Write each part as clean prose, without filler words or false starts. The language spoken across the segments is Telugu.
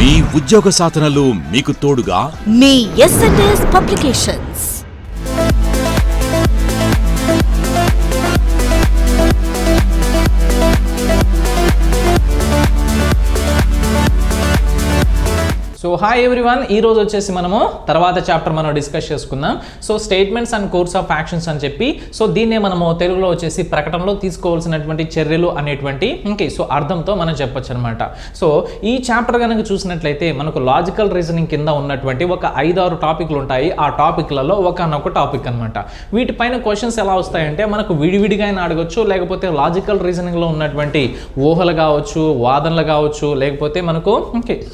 మీ ఉద్యోగ సాధనలో మీకు తోడుగా మీ S&S publications. So hi everyone, ఈ రోజు వచ్చేసి మనము తర్వాత చాప్టర్ మనం డిస్కస్ చేసుకుందాం. So statements and course of actions అని చెప్పి, సో దీన్నే మనము తెలుగులో వచ్చేసి ప్రకటనలో తీసుకోవాల్సినటువంటి చర్యలు అనేటువంటి సో అర్థంతో మనం చెప్పొచ్చు అనమాట. సో ఈ చాప్టర్ కనుక చూసినట్లయితే మనకు లాజికల్ రీజనింగ్ కింద ఉన్నటువంటి ఒక 5-6 టాపిక్లు ఉంటాయి. ఆ టాపిక్లలో ఒకనొక టాపిక్ అనమాట. వీటిపైన క్వశ్చన్స్ ఎలా వస్తాయంటే మనకు విడివిడిగా అయినా అడగొచ్చు, లేకపోతే లాజికల్ రీజనింగ్లో ఉన్నటువంటి ఊహలు కావచ్చు, వాదనలు కావచ్చు, లేకపోతే మనకు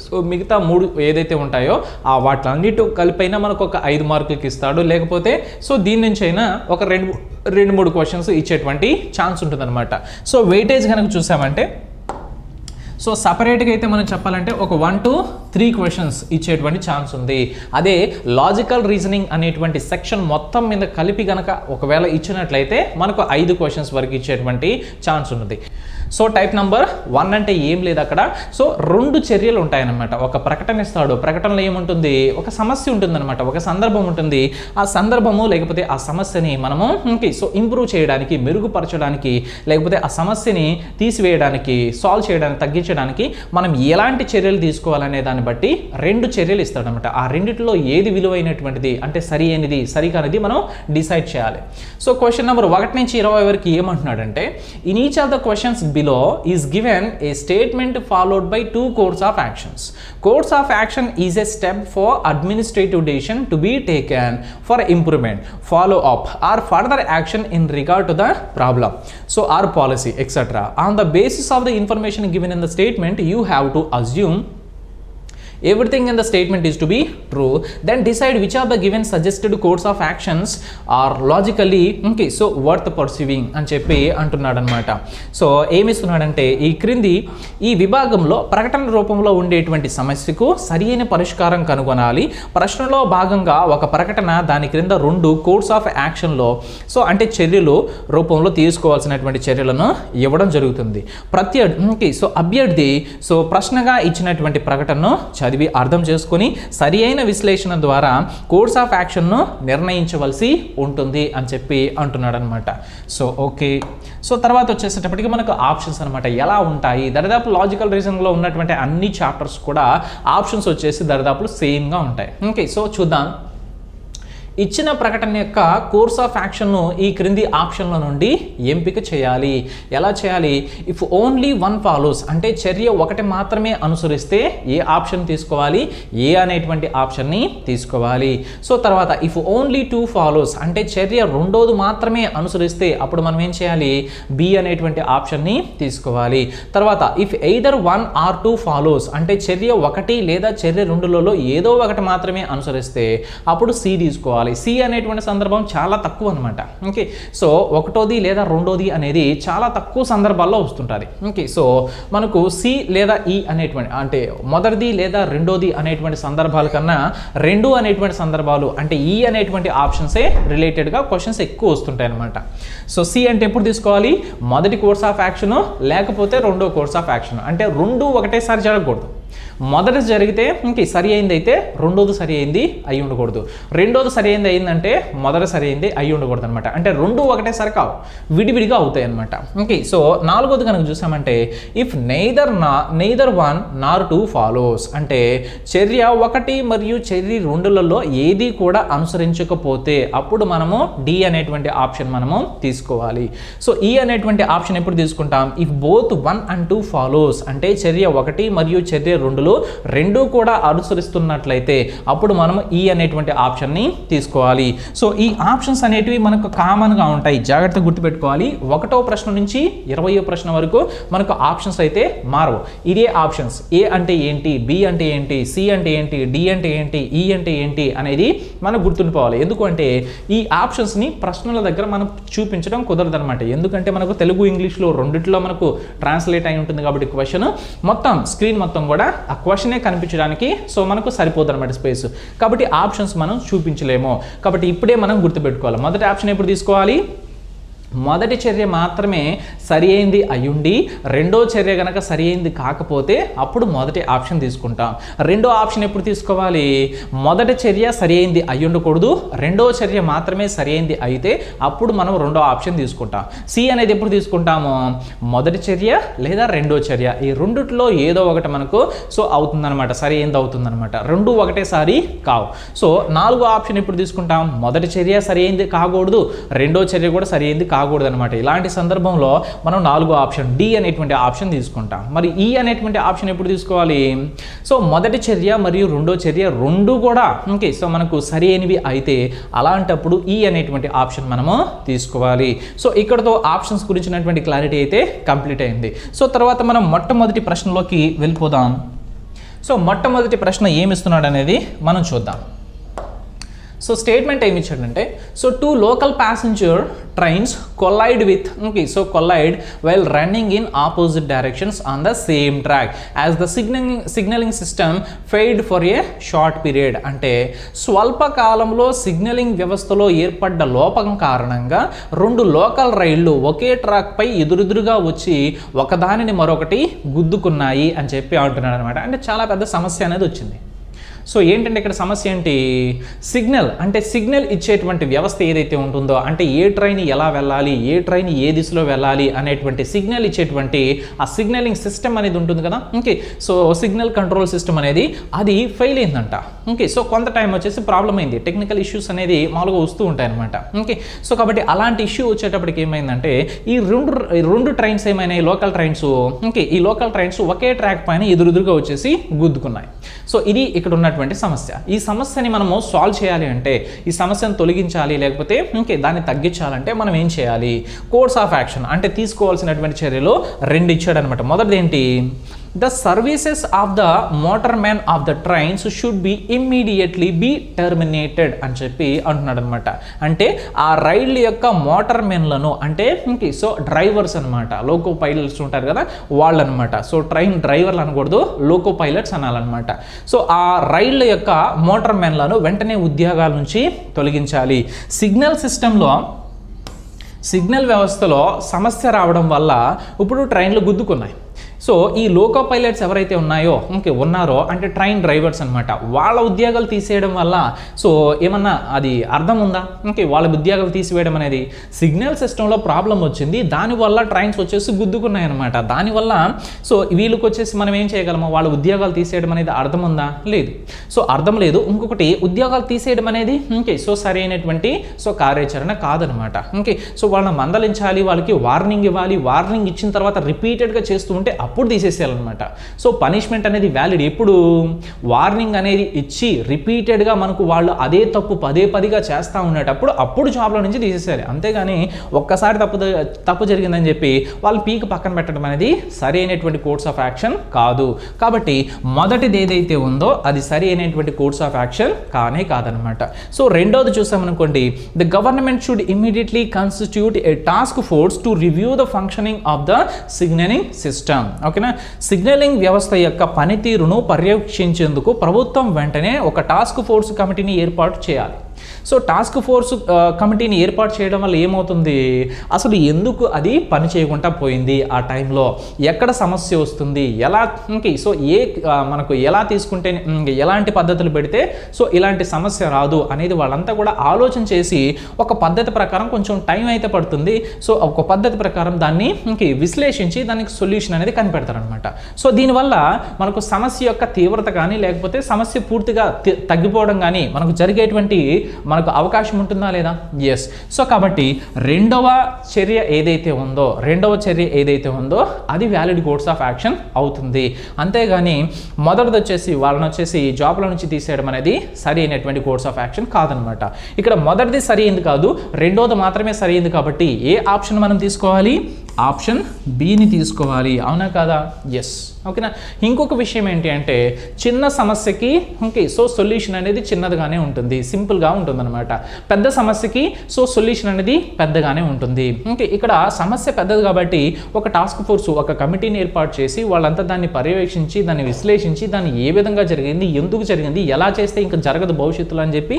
సో మిగతా 3 ఏదైతే ఉంటాయో ఆ వాటిలన్నిటి కలిపైనా మనకు ఒక 5 మార్కులకి ఇస్తాడు. లేకపోతే సో దీని నుంచి అయినా ఒక 2-3 క్వశ్చన్స్ ఇచ్చేటువంటి ఛాన్స్ ఉంటుంది అనమాట. సో వెయిటేజ్ కనుక చూసామంటే సో సపరేట్గా అయితే మనం చెప్పాలంటే ఒక 1 to 3 క్వశ్చన్స్ ఇచ్చేటువంటి ఛాన్స్ ఉంది. అదే లాజికల్ రీజనింగ్ అనేటువంటి సెక్షన్ మొత్తం మీద కలిపి కనుక ఒకవేళ ఇచ్చినట్లయితే మనకు 5 క్వశ్చన్స్ వరకు ఇచ్చేటువంటి ఛాన్స్ ఉన్నది. సో టైప్ నెంబర్ 1 అంటే ఏం లేదు అక్కడ. సో 2 చర్యలు ఉంటాయన్నమాట. ఒక ప్రకటన ఇస్తాడు, ప్రకటనలో ఏముంటుంది, ఒక సమస్య ఉంటుందన్నమాట, ఒక సందర్భం ఉంటుంది. ఆ సందర్భము లేకపోతే ఆ సమస్యని మనము సో ఇంప్రూవ్ చేయడానికి, మెరుగుపరచడానికి, లేకపోతే ఆ సమస్యని తీసివేయడానికి, సాల్వ్ చేయడానికి, తగ్గించడానికి మనం ఎలాంటి చర్యలు తీసుకోవాలనే దాన్ని బట్టి 2 చర్యలు ఇస్తాడనమాట. ఆ రెండిట్లో ఏది విలువైనటువంటిది అంటే సరి అయినది, సరికానిది మనం డిసైడ్ చేయాలి. సో క్వశ్చన్ నెంబర్ 1 నుంచి 20 వరకు ఏమంటున్నాడంటే, in each of the questions below is given a statement followed by 2 course of actions. Course of action is a step for administrative decision to be taken for improvement, follow up or further action in regard to the problem, so or policy etc. On the basis of the information given in the statement, you have to assume everything in the statement is to be true, then decide which of the given suggested course of actions are logically so worth pursuing అని చెప్పి అంటున్నాడు అనమాట. సో ఏమిస్తున్నాడంటే ఈ క్రింది ఈ విభాగంలో ప్రకటన రూపంలో ఉండేటువంటి సమస్యకు సరియైన పరిష్కారం కనుగొనాలి. ప్రశ్నలో భాగంగా ఒక ప్రకటన దాని క్రింద 2 కోర్స్ ఆఫ్ యాక్షన్లో సో అంటే చర్యలు రూపంలో తీసుకోవాల్సినటువంటి చర్యలను ఇవ్వడం జరుగుతుంది. సో అభ్యర్థి సో ప్రశ్నగా ఇచ్చినటువంటి ప్రకటనను చదివి అర్థం చేసుకొని సరి అయిన విశ్లేషణ ద్వారా కోర్స్ ఆఫ్ యాక్షన్ను నిర్ణయించవలసి ఉంటుంది అని చెప్పి అంటున్నాడు అనమాట. సో ఓకే, సో తర్వాత వచ్చేసేటప్పటికి మనకు ఆప్షన్స్ అనమాట ఎలా ఉంటాయి. దరిదాపు లాజికల్ రీజనింగ్లో ఉన్నటువంటి అన్ని చాప్టర్స్ కూడా ఆప్షన్స్ వచ్చేసి దరిదాపులు సేమ్గా ఉంటాయి. సో చూద్దాం. ఇచ్చిన ప్రకటన యొక్క కోర్స్ ఆఫ్ యాక్షన్ను ఈ క్రింది ఆప్షన్ల నుండి ఎంపిక చేయాలి. ఎలా చేయాలి? ఇఫ్ ఓన్లీ 1 ఫాలోస్ అంటే చర్య 1 మాత్రమే అనుసరిస్తే ఏ ఆప్షన్ తీసుకోవాలి? ఏ అనేటువంటి ఆప్షన్ని తీసుకోవాలి. సో తర్వాత ఇఫ్ ఓన్లీ 2 ఫాలోస్ అంటే చర్య 2ది మాత్రమే అనుసరిస్తే అప్పుడు మనం ఏం చేయాలి? బి అనేటువంటి ఆప్షన్ని తీసుకోవాలి. తర్వాత ఇఫ్ ఎయిదర్ 1 or 2 ఫాలోస్ అంటే చర్య 1 లేదా చర్య 2లలో ఏదో ఒకటి మాత్రమే అనుసరిస్తే అప్పుడు సి తీసుకోవాలి. సి అనేటువంటి సందర్భం చాలా తక్కువ అనమాట. సో 1ది లేదా 2ది అనేది చాలా తక్కువ సందర్భాల్లో వస్తుంటుంది. సో మనకు సి లేదా ఈ అనేటువంటి అంటే మొదటిది లేదా 2ది అనేటువంటి సందర్భాల కన్నా 2 అనేటువంటి సందర్భాలు అంటే ఈ అనేటువంటి ఆప్షన్సే రిలేటెడ్గా క్వశ్చన్స్ ఎక్కువ వస్తుంటాయి అనమాట. సో సి అంటే ఎప్పుడు తీసుకోవాలి? మొదటి కోర్స్ ఆఫ్ యాక్షన్ లేకపోతే 2వ కోర్స్ ఆఫ్ యాక్షన్ అంటే 2 ఒకటేసారి జరగకూడదు. మొదటి జరిగితే సరి అయింది అయితే 2వది సరి అయింది అయి ఉండకూడదు. 2వది సరి అయింది అయిందంటే మొదటి సరి అయింది అయి ఉండకూడదు అనమాట. అంటే 2 ఒకటేసారి కావు, విడివిడిగా అవుతాయి అనమాట. సో 4వది కనుక చూసామంటే ఇఫ్ నెయిదర్ 1 nor 2 ఫాలోస్ అంటే చర్య 1 మరియు చర్య 2లలో ఏది కూడా అనుసరించకపోతే అప్పుడు మనము డి అనేటువంటి ఆప్షన్ మనము తీసుకోవాలి. సో ఈ అనేటువంటి ఆప్షన్ ఎప్పుడు తీసుకుంటాం? ఇఫ్ బోత్ 1 and 2 ఫాలోస్ అంటే చర్య 1 మరియు చర్య 2లో 2 కూడా అనుసరిస్తున్నట్లయితే అప్పుడు మనం ఈ అనేటువంటి ఆప్షన్ని తీసుకోవాలి. సో ఈ ఆప్షన్స్ అనేటివి మనకు కామన్గా ఉంటాయి, జాగ్రత్తగా గుర్తుపెట్టుకోవాలి. 1వ ప్రశ్న నుంచి 20వ ప్రశ్న వరకు మనకు ఆప్షన్స్ అయితే మారవు. ఇదే ఆప్షన్స్ ఏ అంటే ఏంటి, బి అంటే ఏంటి, సి అంటే ఏంటి, డి అంటే ఏంటి, ఈ అంటే ఏంటి అనేది మనం గుర్తుండిపోవాలి. ఎందుకంటే ఈ ఆప్షన్స్ని ప్రశ్నల దగ్గర మనం చూపించడం కుదరదు అనమాట. ఎందుకంటే మనకు తెలుగు ఇంగ్లీష్లో రెండిట్లో మనకు ట్రాన్స్లేట్ అయి ఉంటుంది కాబట్టి క్వశ్చన్ మొత్తం స్క్రీన్ మొత్తం కూడా ఆ క్వశ్చనే కనిపించడానికి సో మనకు సరిపోదు అనమాట స్పేస్. కాబట్టి ఆప్షన్స్ మనం చూపించలేము. కాబట్టి ఇప్పుడే మనం గుర్తుపెట్టుకోవాలి. మొదటి ఆప్షన్ ఎప్పుడు తీసుకోవాలి? మొదటి చర్య మాత్రమే సరి అయింది అయ్యుండి రెండో చర్య కనుక సరి అయింది కాకపోతే అప్పుడు మొదటి ఆప్షన్ తీసుకుంటాం. రెండో ఆప్షన్ ఎప్పుడు తీసుకోవాలి? మొదటి చర్య సరి అయింది అయ్యుండకూడదు, రెండో చర్య మాత్రమే సరి అయింది అయితే అప్పుడు మనం రెండో ఆప్షన్ తీసుకుంటాం. సి అనేది ఎప్పుడు తీసుకుంటాము? మొదటి చర్య లేదా రెండో చర్య, ఈ రెండిట్లో ఏదో ఒకటి మనకు అవుతుందన్నమాట, సరి అయింది అవుతుందన్నమాట. రెండు ఒకటేసారి కావు. నాలుగో ఆప్షన్ ఎప్పుడు తీసుకుంటాం? మొదటి చర్య సరి అయింది కాకూడదు, రెండో చర్య కూడా సరి అయింది కాకూడదు అనమాట. ఇలాంటి సందర్భంలో మనం నాలుగో ఆప్షన్ డి అనేటువంటి ఆప్షన్ తీసుకుంటాం. మరి ఈ అనేటువంటి ఆప్షన్ ఎప్పుడు తీసుకోవాలి? మొదటి చర్య మరియు రెండో చర్య రెండు కూడా ఓకే మనకు సరి అయినవి అయితే అలాంటప్పుడు ఈ అనేటువంటి ఆప్షన్ మనము తీసుకోవాలి. ఇక్కడతో ఆప్షన్స్ గురించినటువంటి క్లారిటీ అయితే కంప్లీట్ అయింది. తర్వాత మనం మొట్టమొదటి ప్రశ్నలోకి వెళ్ళిపోదాం. మొట్టమొదటి ప్రశ్న ఏమిస్తున్నాడు అనేది మనం చూద్దాం. స్టేట్మెంట్ ఏమి ఇచ్చాడంటే two local passenger trains collide with collide while running in opposite directions on the same track as the signalling system failed for a short period. అంటే స్వల్పకాలంలో సిగ్నలింగ్ వ్యవస్థలో ఏర్పడ్డ లోపం కారణంగా రెండు లోకల్ రైళ్లు ఒకే ట్రాక్పై ఎదురెదురుగా వచ్చి ఒకదానిని మరొకటి గుద్దుకున్నాయి అని చెప్పి అంటున్నాడు అనమాట. అంటే చాలా పెద్ద సమస్య అనేది వచ్చింది. ఏంటంటే ఇక్కడ సమస్య ఏంటి? సిగ్నల్ ఇచ్చేటువంటి వ్యవస్థ ఏదైతే ఉంటుందో, అంటే ఏ ట్రైన్ ఎలా వెళ్ళాలి, ఏ ట్రైన్ ఏ దిశలో వెళ్ళాలి అనేటువంటి సిగ్నల్ ఇచ్చేటువంటి ఆ సిగ్నలింగ్ సిస్టమ్ అనేది ఉంటుంది కదా. సిగ్నల్ కంట్రోల్ సిస్టమ్ అనేది అది ఫెయిల్ అయిందంట. కొంత టైం వచ్చేసి ప్రాబ్లం అయింది, టెక్నికల్ ఇష్యూస్ అనేది మామూలుగా వస్తూ ఉంటాయి అనమాట. కాబట్టి అలాంటి ఇష్యూ వచ్చేటప్పటికి ఏమైందంటే ఈ రెండు ట్రైన్స్ ఏమైనాయి, లోకల్ ట్రైన్స్ ఈ లోకల్ ట్రైన్స్ ఒకే ట్రాక్ పైన ఎదురుగా వచ్చేసి గుద్దుకున్నాయి. ఇది ఇక్కడ ఉన్నటువంటి సమస్య. ఈ సమస్యని మనము సాల్వ్ చేయాలి అంటే, ఈ సమస్యను తొలగించాలి లేకపోతే దాన్ని తగ్గించాలంటే మనం ఏం చేయాలి? కోర్స్ ఆఫ్ యాక్షన్ అంటే తీసుకోవాల్సినటువంటి చర్యలు రెండు ఇచ్చాడు అనమాట. మొదటిది ఏంటి? The services of the motorman of the trains should be immediately be terminated అని చెప్పి అంటున్నాడు అనమాట. అంటే ఆ రైళ్ళు యొక్క మోటార్మెన్లను అంటే డ్రైవర్స్ అనమాట, లోకో పైలట్స్ ఉంటారు కదా వాళ్ళనమాట. ట్రైన్ డ్రైవర్లు అనకూడదు, లోకో పైలట్స్ అనాలన్నమాట. ఆ రైళ్ళ యొక్క మోటార్మెన్లను వెంటనే ఉద్యోగాల నుంచి తొలగించాలి. సిగ్నల్ వ్యవస్థలో సమస్య రావడం వల్ల ఇప్పుడు ట్రైన్లు గుద్దుకున్నాయి. ఈ లోకో పైలట్స్ ఎవరైతే ఉన్నారో అంటే ట్రైన్ డ్రైవర్స్ అనమాట, వాళ్ళ ఉద్యోగాలు తీసేయడం వల్ల ఏమన్నా అది అర్థం ఉందా? వాళ్ళ ఉద్యోగాలు తీసివేయడం అనేది సిగ్నల్ సిస్టంలో ప్రాబ్లం వచ్చింది, దానివల్ల ట్రైన్స్ వచ్చేసి గుద్దుకున్నాయి అనమాట. దానివల్ల వీళ్ళకి వచ్చేసి మనం ఏం చేయగలము? వాళ్ళ ఉద్యోగాలు తీసేయడం అనేది అర్థం ఉందా? లేదు. అర్థం లేదు. ఇంకొకటి ఉద్యోగాలు తీసేయడం అనేది సరైనటువంటి కార్యాచరణ కాదనమాట. వాళ్ళని మందలించాలి, వాళ్ళకి వార్నింగ్ ఇవ్వాలి, వార్నింగ్ ఇచ్చిన తర్వాత రిపీటెడ్గా చేస్తూ ఉంటే అప్పుడు తీసేసేయాలన్నమాట. పనిష్మెంట్ అనేది వ్యాలిడ్ ఎప్పుడు? వార్నింగ్ అనేది ఇచ్చి రిపీటెడ్గా మనకు వాళ్ళు అదే తప్పు పదేగా చేస్తూ ఉండేటప్పుడు అప్పుడు జాబ్లో నుంచి తీసేసేయాలి. అంతేగాని ఒక్కసారి తప్పు జరిగిందని చెప్పి వాళ్ళు పీక్ పక్కన పెట్టడం అనేది సరి అయినటువంటి కోర్స్ ఆఫ్ యాక్షన్ కాదు. కాబట్టి మొదటిది ఏదైతే ఉందో అది సరి అయినటువంటి కోర్స్ ఆఫ్ యాక్షన్ కాదనమాట. రెండోది చూసామనుకోండి, the government should immediately constitute a task force to review the functioning of the signalling system. ఓకేనా? సిగ్నలింగ్ వ్యవస్థ యొక్క పనితీరును పర్యవేక్షించేందుకు ప్రభుత్వం వెంటనే ఒక టాస్క్ ఫోర్స్ కమిటీని ఏర్పాటు చేయాలి. టాస్క్ ఫోర్స్ కమిటీని ఏర్పాటు చేయడం వల్ల ఏమవుతుంది? అసలు ఎందుకు అది పని చేయకుండా పోయింది, ఆ టైంలో ఎక్కడ సమస్య వస్తుంది, ఎలా మనకు ఎలా తీసుకుంటే ఎలాంటి పద్ధతులు పెడితే ఇలాంటి సమస్య రాదు అనేది వాళ్ళంతా కూడా ఆలోచన చేసి ఒక పద్ధతి ప్రకారం కొంచెం టైం అయితే పడుతుంది. ఒక పద్ధతి ప్రకారం దాన్ని విశ్లేషించి దానికి సొల్యూషన్ అనేది కనిపెడతారనమాట. దీనివల్ల మనకు సమస్య యొక్క తీవ్రత కానీ లేకపోతే సమస్య పూర్తిగా తగ్గిపోవడం కానీ మనకు జరిగేటువంటి మనకు అవకాశం ఉంటుందా లేదా? ఎస్. కాబట్టి రెండవ చర్య ఏదైతే ఉందో అది వ్యాలిడ్ కోర్స్ ఆఫ్ యాక్షన్ అవుతుంది. అంతేగాని మొదటిది వాళ్ళని వచ్చేసి జాబ్ల నుంచి తీసేయడం అనేది సరి అయినటువంటి కోర్స్ ఆఫ్ యాక్షన్ కాదనమాట. ఇక్కడ మొదటిది సరి అయింది కాదు, రెండోది మాత్రమే సరి అయింది. కాబట్టి ఏ ఆప్షన్ మనం తీసుకోవాలి? ఆప్షన్ బిని తీసుకోవాలి. అవునా కాదా? ఎస్. ఓకేనా? ఇంకొక విషయం ఏంటి అంటే చిన్న సమస్యకి సొల్యూషన్ అనేది చిన్నదిగానే ఉంటుంది, సింపుల్గా ఉంటుంది అనమాట. పెద్ద సమస్యకి సొల్యూషన్ అనేది పెద్దగానే ఉంటుంది. ఇక్కడ సమస్య పెద్దది కాబట్టి ఒక టాస్క్ ఫోర్స్ ఒక కమిటీని ఏర్పాటు చేసి వాళ్ళంతా దాన్ని పర్యవేక్షించి దాన్ని విశ్లేషించి దాన్ని ఏ విధంగా జరిగింది, ఎందుకు జరిగింది, ఎలా చేస్తే ఇంకా జరగదు భవిష్యత్తులో అని చెప్పి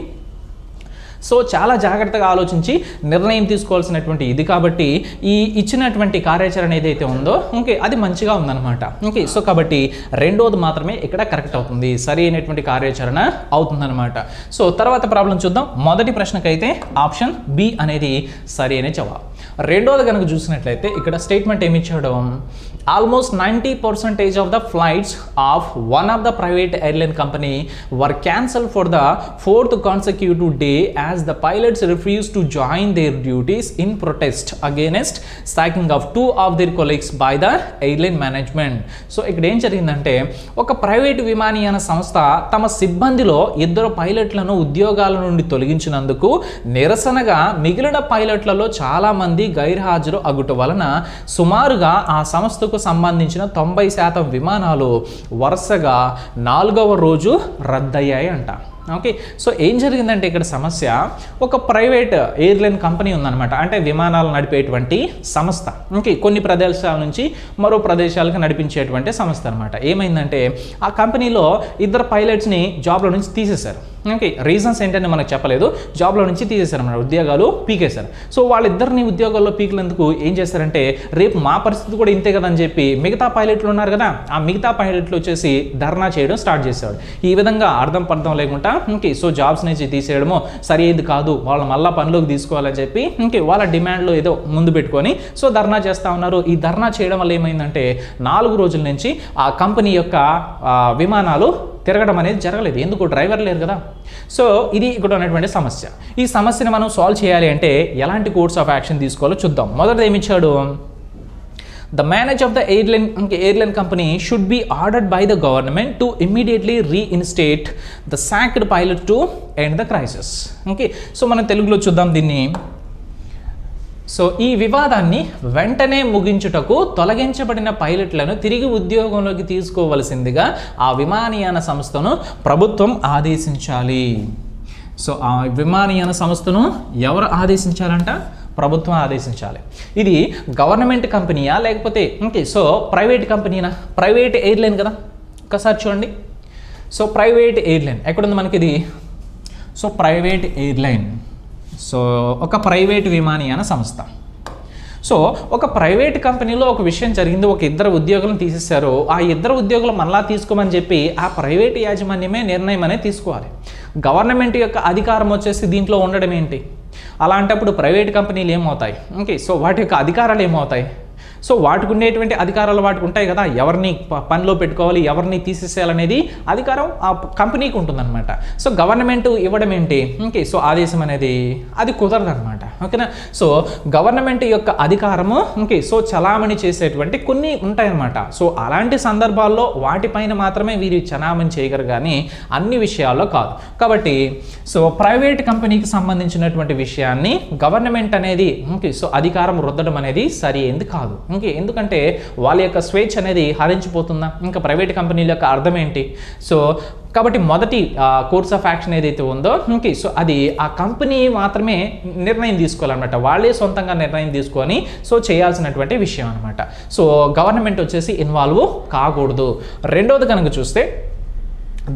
సో చాలా జాగ్రత్తగా ఆలోచించి నిర్ణయం తీసుకోవాల్సినటువంటి ఇది కాబట్టి ఈ ఇచ్చినటువంటి కార్యాచరణ ఏదైతే ఉందో ఓకే అది మంచిగా ఉందన్నమాట. ఓకే సో కాబట్టి రెండోది మాత్రమే ఇక్కడ కరెక్ట్ అవుతుంది, సరి అయినటువంటి కార్యాచరణ అవుతుందన్నమాట. సో తర్వాత ప్రాబ్లం చూద్దాం. మొదటి ప్రశ్నకైతే ఆప్షన్ బి అనేది సరి అనే జవాబు. రెండోది కనుక చూసినట్లయితే ఇక్కడ స్టేట్మెంట్ ఏమి ఇచ్చాడు, almost 90% of the flights of one of the private airline company were cancel for the 4th consecutive day as the pilots refused to join their duties in protest against sacking of 2 of their colleagues by the airline management. So ఇక్కడ ఏం జరిగిందంటే ఒక ప్రైవేట్ విమానయాన సంస్థ తమ సిబ్బందిలో 2 పైలట్లను ఉద్యోగాల నుండి తొలగించినందుకు నిరసనగా మిగిలిన పైలట్లలో చాలా మంది గైర్హాజరు అగుట వలన సుమారుగా ఆ సంస్థకు సంబంధించిన 90% విమానాలు వరుసగా 4వ రోజు రద్దయ్యాయి అంట. ఓకే సో ఏం జరిగిందంటే ఇక్కడ సమస్య, ఒక ప్రైవేట్ ఎయిర్లైన్ కంపెనీ ఉందన్నమాట, అంటే విమానాలు నడిపేటువంటి సంస్థ. ఓకే కొన్ని ప్రదేశాల నుంచి మరో ప్రదేశాలకు నడిపించేటువంటి సంస్థ అనమాట. ఏమైందంటే ఆ కంపెనీలో 2 పైలట్స్ని జాబ్లో నుంచి తీసేశారు. ఓకే రీజన్స్ ఏంటంటే మనకు చెప్పలేదు, జాబ్లో నుంచి తీసేశారు అన్నమాట, ఉద్యోగాలు పీకేశారు. సో వాళ్ళిద్దరిని ఉద్యోగాల్లో పీకినందుకు ఏం చేశారంటే రేపు మా పరిస్థితి కూడా ఇంతే కదా అని చెప్పి మిగతా పైలట్లు ఉన్నారు కదా, ఆ మిగతా పైలట్లు వచ్చేసి ధర్నా చేయడం స్టార్ట్ చేశాడు. ఈ విధంగా అర్థం పర్థం లేకుండా ఓకే సో జాబ్స్ నుంచి తీసేయడమో సరియేది కాదు, వాళ్ళు మళ్ళీ పనిలోకి తీసుకోవాలని చెప్పి ఓకే వాళ్ళ డిమాండ్లో ఏదో ముందు పెట్టుకొని సో ధర్నా చేస్తూ ఉన్నారు. ఈ ధర్నా చేయడం వల్ల ఏమైందంటే 4 రోజుల నుంచి ఆ కంపెనీ యొక్క విమానాలు తిరగడం అనేది జరగలేదు. ఎందుకు, డ్రైవర్ లేరు కదా. సో ఇది ఇక్కడ ఉన్నటువంటి సమస్య. ఈ సమస్యను మనం సాల్వ్ చేయాలి అంటే ఎలాంటి కోర్స్ ఆఫ్ యాక్షన్ తీసుకోవాలో చూద్దాం. మొదటిది ఏమి ఇచ్చాడు, the manager of the airline company should be ordered by the government to immediately reinstate the sacked pilot to end the crisis. Okay so మనం తెలుగులో చూద్దాం దీన్ని. సో ఈ వివాదాన్ని వెంటనే ముగించుటకు తొలగించబడిన పైలట్లను తిరిగి ఉద్యోగంలోకి తీసుకోవలసిందిగా ఆ విమానయాన సంస్థను ప్రభుత్వం ఆదేశించాలి. సో ఆ విమానయాన సంస్థను ఎవరు ఆదేశించాలంట, ప్రభుత్వం ఆదేశించాలి. ఇది గవర్నమెంట్ కంపెనీయా లేకపోతే ఓకే సో ప్రైవేట్ కంపెనీనా, ప్రైవేట్ ఎయిర్లైన్ కదా, ఒకసారి చూడండి. సో ప్రైవేట్ ఎయిర్లైన్ ఎక్కడుంది మనకి ఇది, సో ప్రైవేట్ ఎయిర్లైన్, సో ఒక ప్రైవేట్ విమానయాన సంస్థ. సో ఒక ప్రైవేట్ కంపెనీలో ఒక విషయం జరిగింది, ఒక 2 ఉద్యోగులను తీసేశారు. ఆ 2 ఉద్యోగులు మళ్ళా తీసుకోమని చెప్పి ఆ ప్రైవేట్ యాజమాన్యమే నిర్ణయం అనేది తీసుకోవాలి. గవర్నమెంట్ యొక్క అధికారం వచ్చేసి దీంట్లో ఉండడం ఏంటి, అలాంటప్పుడు ప్రైవేట్ కంపెనీలు ఏమవుతాయి, ఓకే సో వాటి యొక్క అధికారాలు ఏమవుతాయి. సో వాటికి ఉండేటువంటి అధికారాలు వాటికి ఉంటాయి కదా, ఎవరిని పనిలో పెట్టుకోవాలి ఎవరిని తీసేసేయాలనేది అధికారం ఆ కంపెనీకి ఉంటుందన్నమాట. సో గవర్నమెంట్ ఇవ్వడం ఏంటి, ఓకే సో ఆదేశం అనేది అది కుదరదన్నమాట. ఓకేనా. సో గవర్నమెంట్ యొక్క అధికారము ఓకే సో చలామణి చేసేటువంటి కొన్ని ఉంటాయన్నమాట. సో అలాంటి సందర్భాల్లో వాటిపైన మాత్రమే వీరు చలామణి చేయగలరు కానీ అన్ని విషయాల్లో కాదు. కాబట్టి సో ప్రైవేట్ కంపెనీకి సంబంధించినటువంటి విషయాన్ని గవర్నమెంట్ అనేది ఓకే సో అధికారం రుద్దడం అనేది సరి అయింది కాదు. ఓకే ఎందుకంటే వాళ్ళ యొక్క స్వేచ్ఛ అనేది హరించిపోతుందా, ఇంకా ప్రైవేట్ కంపెనీల యొక్క అర్థం ఏంటి. సో కాబట్టి మొదటి కోర్స్ ఆఫ్ యాక్షన్ ఏదైతే ఉందో ఓకే సో అది ఆ కంపెనీ మాత్రమే నిర్ణయం తీసుకోవాలన్నమాట, వాళ్ళే సొంతంగా నిర్ణయం తీసుకొని సో చేయాల్సినటువంటి విషయం అనమాట. సో గవర్నమెంట్ వచ్చేసి ఇన్వాల్వ్ కాకూడదు. రెండోది కనుక చూస్తే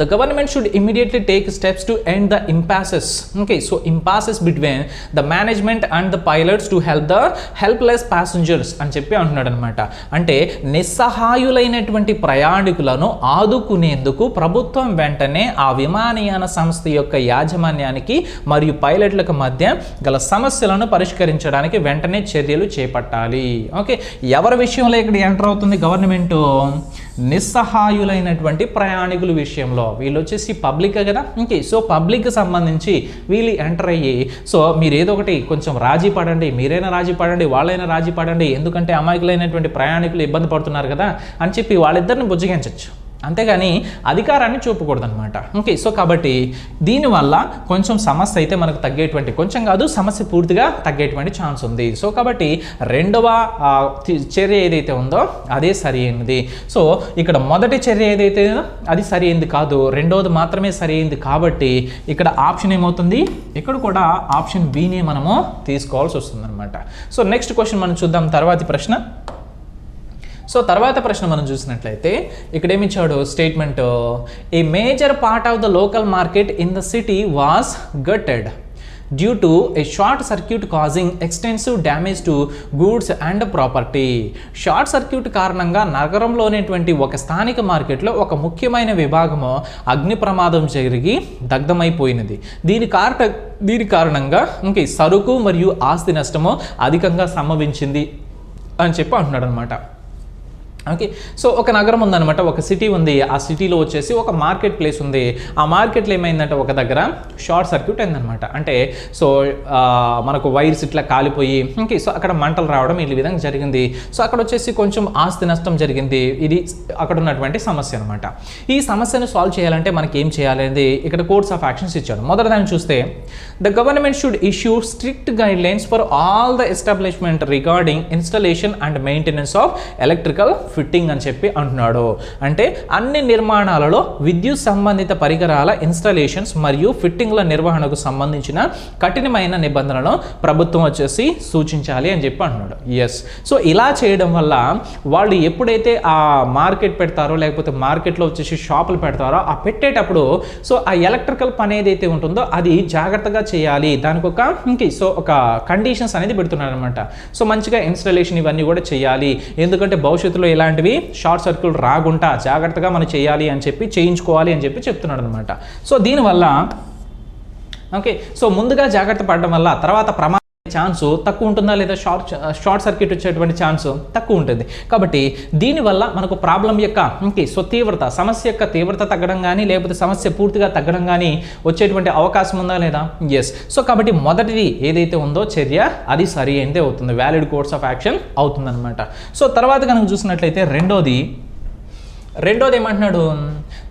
the government should immediately take steps to end the impasses. Okay, so impasses between the management and the pilots to help the helpless passengers అని చెప్పి అంటున్నాడు అనమాట. అంటే నిస్సహాయులైనటువంటి ప్రయాణికులను ఆదుకునేందుకు ప్రభుత్వం వెంటనే ఆ విమానయాన సంస్థ యొక్క యాజమాన్యానికి మరియు పైలట్లకు మధ్య గల సమస్యలను పరిష్కరించడానికి వెంటనే చర్యలు చేపట్టాలి. ఓకే ఎవరి విషయంలో ఇక్కడ ఎంటర్ అవుతుంది గవర్నమెంట్, నిస్సహాయులైనటువంటి ప్రయాణికుల విషయంలో. వీళ్ళు వచ్చేసి పబ్లిక్ కదా, ఓకే సో పబ్లిక్కి సంబంధించి వీళ్ళు ఎంటర్ అయ్యి సో మీరు ఏదో ఒకటి కొంచెం రాజీ పడండి, మీరైనా రాజీ పడండి వాళ్ళైనా రాజీ పడండి, ఎందుకంటే అమాయకులైనటువంటి ప్రయాణికులు ఇబ్బంది పడుతున్నారు కదా అని చెప్పి వాళ్ళిద్దరిని బుజ్జగించవచ్చు, అంతేగాని అధికారాన్ని చూపకూడదనమాట. ఓకే సో కాబట్టి దీనివల్ల కొంచెం సమస్య అయితే మనకు తగ్గేటువంటి, కొంచెం కాదు సమస్య పూర్తిగా తగ్గేటువంటి ఛాన్స్ ఉంది. సో కాబట్టి రెండవ చర్య ఏదైతే ఉందో అదే సరి అయినది. సో ఇక్కడ మొదటి చర్య ఏదైతే అది సరి అయింది కాదు, రెండవది మాత్రమే సరి అయింది. కాబట్టి ఇక్కడ ఆప్షన్ ఏమవుతుంది, ఇక్కడ కూడా ఆప్షన్ బిని మనము తీసుకోవాల్సి వస్తుంది అనమాట. సో నెక్స్ట్ క్వశ్చన్ మనం చూద్దాం, తర్వాతి ప్రశ్న. సో తర్వాత ప్రశ్న మనం చూసినట్లయితే ఇక్కడ ఏమి ఇచ్చాడు statement, a major part of the local market in the city was గట్టెడ్. Due to A short circuit causing extensive damage to goods and property. Short circuit కారణంగా నగరంలోనేటువంటి ఒక స్థానిక మార్కెట్లో ఒక ముఖ్యమైన విభాగము అగ్ని ప్రమాదం జరిగి దగ్ధమైపోయినది. దీని కారణంగా ఇంక సరుకు మరియు ఆస్తి నష్టము అధికంగా సంభవించింది అని చెప్పి అంటున్నాడు అనమాట. ఓకే, సో ఒక నగరం ఉందన్నమాట, ఒక సిటీ ఉంది. ఆ సిటీలో వచ్చేసి ఒక మార్కెట్ ప్లేస్ ఉంది. ఆ మార్కెట్లో ఏమైందంటే ఒక దగ్గర షార్ట్ సర్క్యూట్ అయిందనమాట. అంటే సో మనకు వైర్స్ ఇట్లా కాలిపోయి ఓకే, సో అక్కడ మంటలు రావడం ఈ విధంగా జరిగింది. సో అక్కడ వచ్చేసి కొంచెం ఆస్తి నష్టం జరిగింది. ఇది అక్కడ ఉన్నటువంటి సమస్య అనమాట. ఈ సమస్యను సాల్వ్ చేయాలంటే మనకి ఏం చేయాలనేది ఇక్కడ కోర్స్ ఆఫ్ యాక్షన్స్ ఇచ్చాడు. మొదటి దాన్ని చూస్తే the government should issue strict guide lines for all the establishment regarding installation and maintenance of electrical fitting అని చెప్పి అంటున్నాడు. అంటే అన్ని నిర్మాణాలలో విద్యుత్ సంబంధిత పరికరాల ఇన్స్టాలేషన్స్ మరియు ఫిట్టింగ్ల నిర్వహణకు సంబంధించిన కఠినమైన నిబంధనలను ప్రభుత్వం వచ్చేసి సూచించాలి అని చెప్పి అంటున్నాడు. ఎస్, సో ఇలా చేయడం వల్ల వాళ్ళు ఎప్పుడైతే ఆ మార్కెట్ పెడతారో లేకపోతే మార్కెట్లో వచ్చేసి షాపులు పెడతారో ఆ పెట్టేటప్పుడు సో ఆ ఎలక్ట్రికల్ పని ఏదైతే ఉంటుందో అది జాగ్రత్తగా చేయాలి. దానికి ఒక కండిషన్స్ అనేది పెడుతున్నాడు అనమాట. సో మంచిగా ఇన్స్టాలేషన్ ఇవన్నీ కూడా చేయాలి. ఎందుకంటే భవిష్యత్తులో ఇలాంటివి షార్ట్ సర్క్యూట్ రాకుండా జాగ్రత్తగా మనం చేయాలి అని చెప్పి చేయించుకోవాలి అని చెప్పి చెప్తున్నాడు అనమాట. సో దీనివల్ల ఓకే, సో ముందుగా జాగ్రత్త పడడం వల్ల తర్వాత ప్రమాదం ఛాన్స్ తక్కువ ఉంటుందా లేదా షార్ట్ సర్క్యూట్ వచ్చేటువంటి ఛాన్స్ తక్కువ ఉంటుంది. కాబట్టి దీనివల్ల మనకు ప్రాబ్లం యొక్క సో సమస్య యొక్క తీవ్రత తగ్గడం కానీ లేకపోతే సమస్య పూర్తిగా తగ్గడం కానీ వచ్చేటువంటి అవకాశం ఉందా లేదా? ఎస్. సో కాబట్టి మొదటిది ఏదైతే ఉందో చర్య అది సరి అయితే అవుతుంది, వ్యాలిడ్ కోర్స్ ఆఫ్ యాక్షన్ అవుతుందన్నమాట. సో తర్వాత కనుక చూసినట్లయితే రెండోది ఏమంటున్నాడు,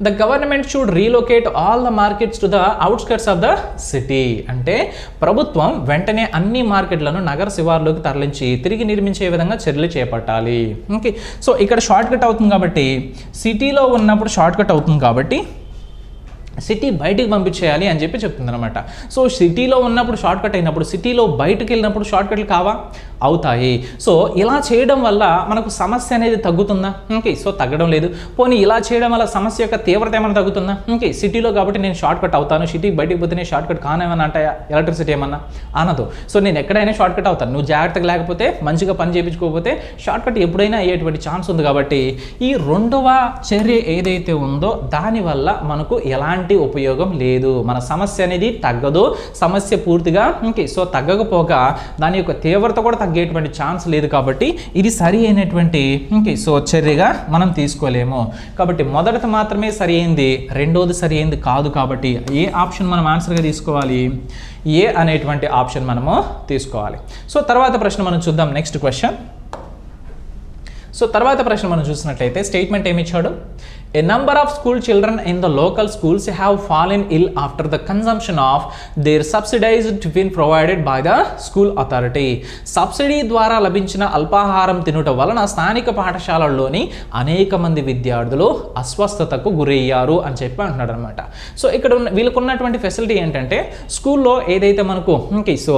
the government should relocate all the markets to the outskirts of the city. అంటే ప్రభుత్వం వెంటనే అన్ని మార్కెట్లను నగర శివార్లోకి తరలించి తిరిగి నిర్మించే విధంగా చర్యలు చేపట్టాలి. ఓకే, సో ఇక్కడ షార్ట్ కట్ అవుతుంది కాబట్టి సిటీలో ఉన్నప్పుడు షార్ట్ కట్ అవుతుంది కాబట్టి సిటీ బయటికి పంపించేయాలి అని చెప్పి చెప్తుంది అనమాట. సో సిటీలో ఉన్నప్పుడు షార్ట్ కట్ అయినప్పుడు సిటీలో బయటకు వెళ్ళినప్పుడు షార్ట్ కట్లు కావా? అవుతాయి. సో ఇలా చేయడం వల్ల మనకు సమస్య అనేది తగ్గుతుందా? ఓకే, సో తగ్గడం లేదు. పోనీ ఇలా చేయడం వల్ల సమస్య యొక్క తీవ్రత ఏమైనా తగ్గుతుందా? ఓకే, సిటీలో కాబట్టి నేను షార్ట్ కట్ అవుతాను, సిటీకి బయటికి పోతే నేను షార్ట్ కట్ కానేమన్నా అంటాయా ఎలక్ట్రిసిటీ ఏమన్నా? అనదు. సో నేను ఎక్కడైనా షార్ట్ కట్ అవుతాను. నువ్వు జాగ్రత్తగా లేకపోతే మంచిగా పని చేయించుకోకపోతే షార్ట్ కట్ ఎప్పుడైనా అయ్యేటువంటి ఛాన్స్ ఉంది. కాబట్టి ఈ రెండవ చర్య ఏదైతే ఉందో దానివల్ల మనకు ఎలాంటి ఉపయోగం లేదు. మన సమస్య అనేది తగ్గదు, సమస్య పూర్తిగా సో తగ్గకపోగా దాని యొక్క తీవ్రత కూడా తగ్గేటువంటి ఛాన్స్ లేదు. కాబట్టి ఇది సరి అయినటువంటి సో చర్యగా మనం తీసుకోలేము. కాబట్టి మొదటిది మాత్రమే సరి అయింది, రెండోది సరి అయింది కాదు. కాబట్టి ఏ ఆప్షన్ మనం ఆన్సర్గా తీసుకోవాలి? ఏ అనేటువంటి ఆప్షన్ మనము తీసుకోవాలి. సో తర్వాత ప్రశ్న మనం చూద్దాం. Next question. సో తర్వాత ప్రశ్న మనం చూసినట్లయితే స్టేట్మెంట్ ఏమి ఇచ్చాడు? A number of school children in the local schools have fallen ill after the consumption of their subsidized tiffin provided by the school authority. Subsidy ద్వారా లభించిన అల్పాహారం తినుట వలన స్థానిక పాఠశాలల్లోని అనేక మంది విద్యార్థులు అస్వస్థతకు గురయ్యారు అని చెప్పి అంటున్నాడు అనమాట. సో ఇక్కడ వీళ్ళకు ఉన్నటువంటి ఫెసిలిటీ ఏంటంటే స్కూల్లో ఏదైతే మనకు సో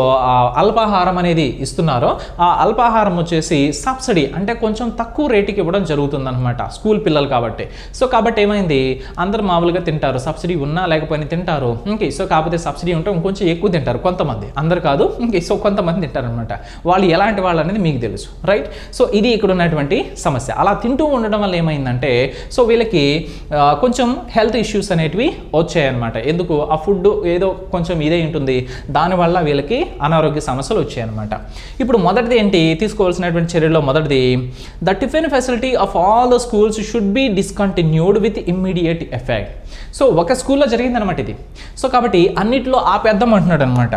అల్పాహారం అనేది ఇస్తున్నారో ఆ అల్పాహారం వచ్చేసి సబ్సిడీ అంటే కొంచెం తక్కువ రేటుకి ఇవ్వడం జరుగుతుందన్నమాట స్కూల్ పిల్లలు కాబట్టి. సో కాబట్టి ఏమైంది, అందరూ మామూలుగా తింటారు, సబ్సిడీ ఉన్నా లేకపోయినా తింటారు. సో కాకపోతే సబ్సిడీ ఉంటే ఇంకొంచెం ఎక్కువ తింటారు కొంతమంది, అందరు కాదు. సో కొంతమంది తింటారు అనమాట. వాళ్ళు ఎలాంటి వాళ్ళు అనేది మీకు తెలుసు, రైట్? సో ఇది ఇక్కడ ఉన్నటువంటి సమస్య. అలా తింటూ ఉండడం వల్ల ఏమైందంటే సో వీళ్ళకి కొంచెం హెల్త్ ఇష్యూస్ అనేటివి వచ్చాయన్నమాట. ఎందుకు? ఆ ఫుడ్ ఏదో కొంచెం ఇదే ఉంటుంది, దానివల్ల వీళ్ళకి అనారోగ్య సమస్యలు వచ్చాయన్నమాట. ఇప్పుడు మొదటిది ఏంటి తీసుకోవాల్సినటువంటి చర్యలో? మొదటిది, the tiffin facility of all the schools should be discontinued with immediate effect. So ఒక స్కూల్లో జరిగిందనమాట ఇది. సో కాబట్టి అన్నిట్లో ఆపేద్దాం అంటున్నాడు అనమాట.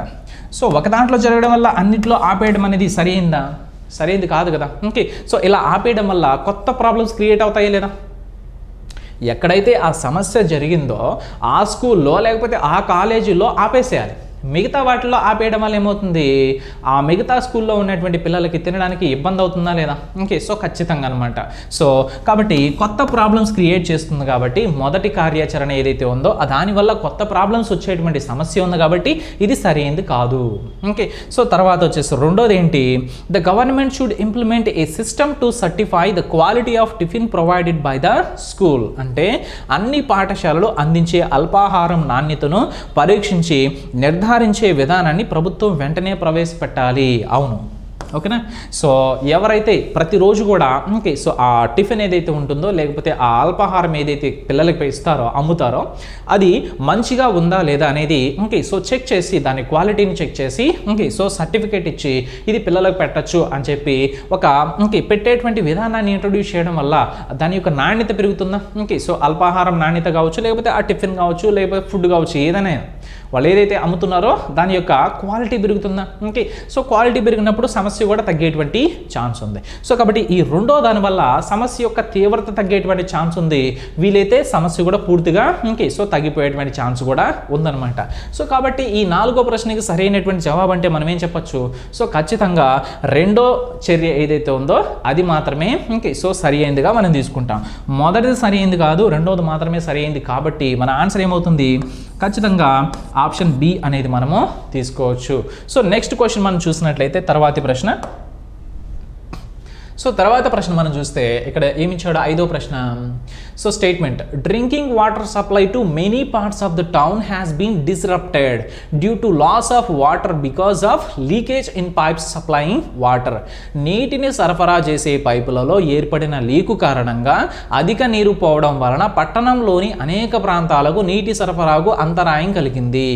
సో ఒక దాంట్లో జరగడం వల్ల అన్నిట్లో ఆపేయడం అనేది సరైందా? సరైంది కాదు కదా. ఓకే, సో ఇలా ఆపేయడం వల్ల కొత్త ప్రాబ్లమ్స్ క్రియేట్ అవుతాయా లేదా? ఎక్కడైతే ఆ సమస్య జరిగిందో ఆ స్కూల్లో లేకపోతే ఆ కాలేజీలో ఆపేసేయాలి. మిగతా వాటిల్లో ఆపేయడం వల్ల ఏమవుతుంది, ఆ మిగతా స్కూల్లో ఉన్నటువంటి పిల్లలకి తినడానికి ఇబ్బంది అవుతుందా లేదా? ఓకే, సో ఖచ్చితంగా అనమాట. సో కాబట్టి కొత్త ప్రాబ్లమ్స్ క్రియేట్ చేస్తుంది. కాబట్టి మొదటి కార్యాచరణ ఏదైతే ఉందో దానివల్ల కొత్త ప్రాబ్లమ్స్ వచ్చేటువంటి సమస్య ఉంది. కాబట్టి ఇది సరైనది కాదు. ఓకే, సో తర్వాత వచ్చేసి రెండోది ఏంటి, the government should implement A system to certify the quality of tiffin provided by the school. అంటే అన్ని పాఠశాలలు అందించే అల్పాహారం నాణ్యతను పరీక్షించి నిర్ధారణ నిర్ధారించే విధానాన్ని ప్రభుత్వం వెంటనే ప్రవేశపెట్టాలి. అవును, ఓకేనా. సో ఎవరైతే ప్రతిరోజు కూడా ఓకే సో ఆ టిఫిన్ ఏదైతే ఉంటుందో లేకపోతే ఆ అల్పాహారం ఏదైతే పిల్లలకి ఇస్తారో అమ్ముతారో అది మంచిగా ఉందా లేదా అనేది ఓకే సో చెక్ చేసి దాని క్వాలిటీని చెక్ చేసి ఓకే సో సర్టిఫికేట్ ఇచ్చి ఇది పిల్లలకు పెట్టచ్చు అని చెప్పి ఒక ఓకే పెట్టేటువంటి విధానాన్ని ఇంట్రొడ్యూస్ చేయడం వల్ల దాని యొక్క నాణ్యత పెరుగుతుందా. ఓకే సో అల్పాహారం నాణ్యత కావచ్చు, లేకపోతే ఆ టిఫిన్ కావచ్చు, లేకపోతే ఫుడ్ కావచ్చు, ఏదైనా వాళ్ళు ఏదైతే అమ్ముతున్నారో దాని యొక్క క్వాలిటీ పెరుగుతుందా. ఓకే సో క్వాలిటీ పెరిగినప్పుడు సమస్య కూడా తగ్గేటువంటి ఛాన్స్ ఉంది. సో కాబట్టి ఈ రెండో దానివల్ల సమస్య యొక్క తీవ్రత తగ్గేటువంటి ఛాన్స్ ఉంది. వీలైతే సమస్య కూడా పూర్తిగా ఓకే సో తగ్గిపోయేటువంటి ఛాన్స్ కూడా ఉందన్నమాట. సో కాబట్టి ఈ 4వ ప్రశ్నకి సరైనటువంటి జవాబు అంటే మనం ఏం చెప్పొచ్చు, సో ఖచ్చితంగా రెండో చర్య ఏదైతే ఉందో అది మాత్రమే ఓకే సో సరి అయిందిగా మనం తీసుకుంటాం. మొదటిది సరి అయింది కాదు, రెండోది మాత్రమే సరి అయింది. కాబట్టి మన ఆన్సర్ ఏమవుతుంది, ఖచ్చితంగా ఆప్షన్ బి అనేది మనము తీసుకోవచ్చు. సో నెక్స్ట్ క్వశ్చన్ మనం చూసినట్లయితే తర్వాతి ప్రశ్న. సో తర్వాత ప్రశ్న మనం చూస్తే ఇక్కడ ఏమి ఇచ్చాడు, 5వ ప్రశ్న. So statement, drinking water supply to many parts of the town has been disrupted due to loss of water because of leakage in pipes supplying water. నీటిని సరఫరా చేసే పైపులలో ఏర్పడిన లీకు కారణంగా అధిక నీరు పోవడం వలన పట్టణంలోని అనేక ప్రాంతాలకు నీటి సరఫరాకు అంతరాయం కలిగింది.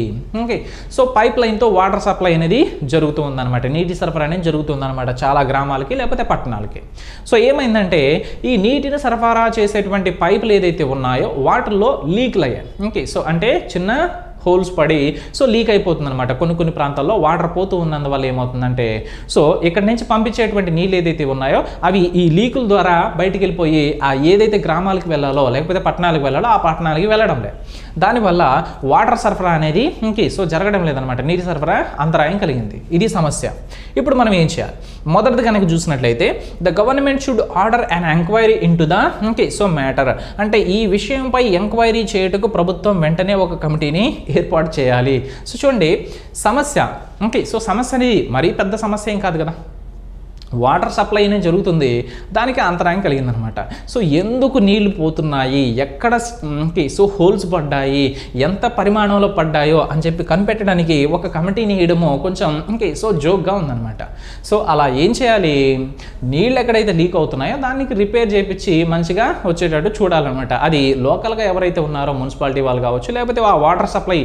ఓకే సో పైప్ లైన్తో వాటర్ సప్లై అనేది జరుగుతూ ఉందన్నమాట, నీటి సరఫరా అనేది జరుగుతుందన్నమాట చాలా గ్రామాలకి లేకపోతే పట్టణాలకి. సో ఏమైందంటే ఈ నీటిని సరఫరా చేసేటువంటి పైపులు ఏదైతే ఉన్నాయో వాటర్లో లీక్లు అయ్యాయి. ఓకే సో అంటే చిన్న హోల్స్ పడి సో లీక్ అయిపోతుంది అనమాట. కొన్ని ప్రాంతాల్లో వాటర్ పోతూ ఉన్నందువల్ల ఏమవుతుందంటే సో ఇక్కడ నుంచి పంపించేటువంటి నీళ్ళు ఏదైతే ఉన్నాయో అవి ఈ లీకుల ద్వారా బయటికి వెళ్ళిపోయి ఆ ఏదైతే గ్రామాలకు వెళ్ళాలో లేకపోతే పట్టణాలకు వెళ్ళాలో ఆ పట్టణాలకి వెళ్ళడం లేదు. దానివల్ల వాటర్ సరఫరా అనేది ఓకే సో జరగడం లేదనమాట, నీటి సరఫరా అంతరాయం కలిగింది. ఇది సమస్య. ఇప్పుడు మనం ఏం చేయాలి, మొదటిది కనుక చూసినట్లయితే the government should order an enquiry in to the okay so matter. అంటే ఈ విషయంపై ఎంక్వైరీ చేయుటకు ప్రభుత్వం వెంటనే ఒక కమిటీని ఏర్పాటు చేయాలి. సో చూడండి సమస్య ఓకే సో సమస్య అనేది మరీ పెద్ద సమస్య ఏం కాదు కదా, వాటర్ సప్లై అనేది జరుగుతుంది, దానికి అంతరాయం కలిగిందనమాట. సో ఎందుకు నీళ్లు పోతున్నాయి, ఎక్కడ సో హోల్స్ పడ్డాయి, ఎంత పరిమాణంలో పడ్డాయో అని చెప్పి కనిపెట్టడానికి ఒక కమిటీని వేయడము కొంచెం సో జోక్గా ఉందన్నమాట. సో అలా ఏం చేయాలి, నీళ్ళు ఎక్కడైతే లీక్ అవుతున్నాయో దానికి రిపేర్ చేయించి మంచిగా వచ్చేటట్టు చూడాలన్నమాట. అది లోకల్గా ఎవరైతే ఉన్నారో మున్సిపాలిటీ వాళ్ళు కావచ్చు, లేకపోతే ఆ వాటర్ సప్లై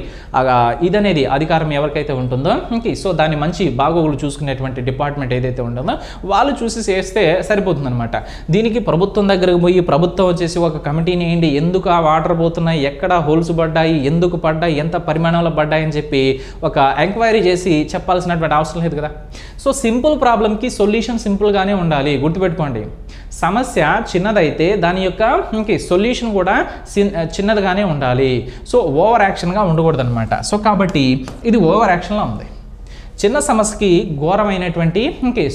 ఇదనేది అధికారం ఎవరికైతే ఉంటుందో సో దాన్ని మంచి బాగోగులు చూసుకునేటువంటి డిపార్ట్మెంట్ ఏదైతే ఉంటుందో వాళ్ళు చూసి చేస్తే సరిపోతుందన్నమాట. దీనికి ప్రభుత్వం దగ్గరకు పోయి ప్రభుత్వం వచ్చేసి ఒక కమిటీని వేయండి, ఎందుకు ఆ వాటర్ పోతున్నాయి, ఎక్కడ హోల్స్ పడ్డాయి, ఎందుకు పడ్డాయి, ఎంత పరిమాణంలో పడ్డాయి అని చెప్పి ఒక ఎంక్వైరీ చేసి చెప్పాల్సినటువంటి అవసరం లేదు కదా. సో సింపుల్ ప్రాబ్లంకి సొల్యూషన్ సింపుల్గానే ఉండాలి, గుర్తుపెట్టుకోండి. సమస్య చిన్నదైతే దాని యొక్క సొల్యూషన్ కూడా చిన్నదిగానే ఉండాలి. సో ఓవర్ యాక్షన్గా ఉండకూడదు అనమాట. సో కాబట్టి ఇది ఓవర్ యాక్షన్లో ఉంది. చిన్న సమస్యకి ఘోరమైనటువంటి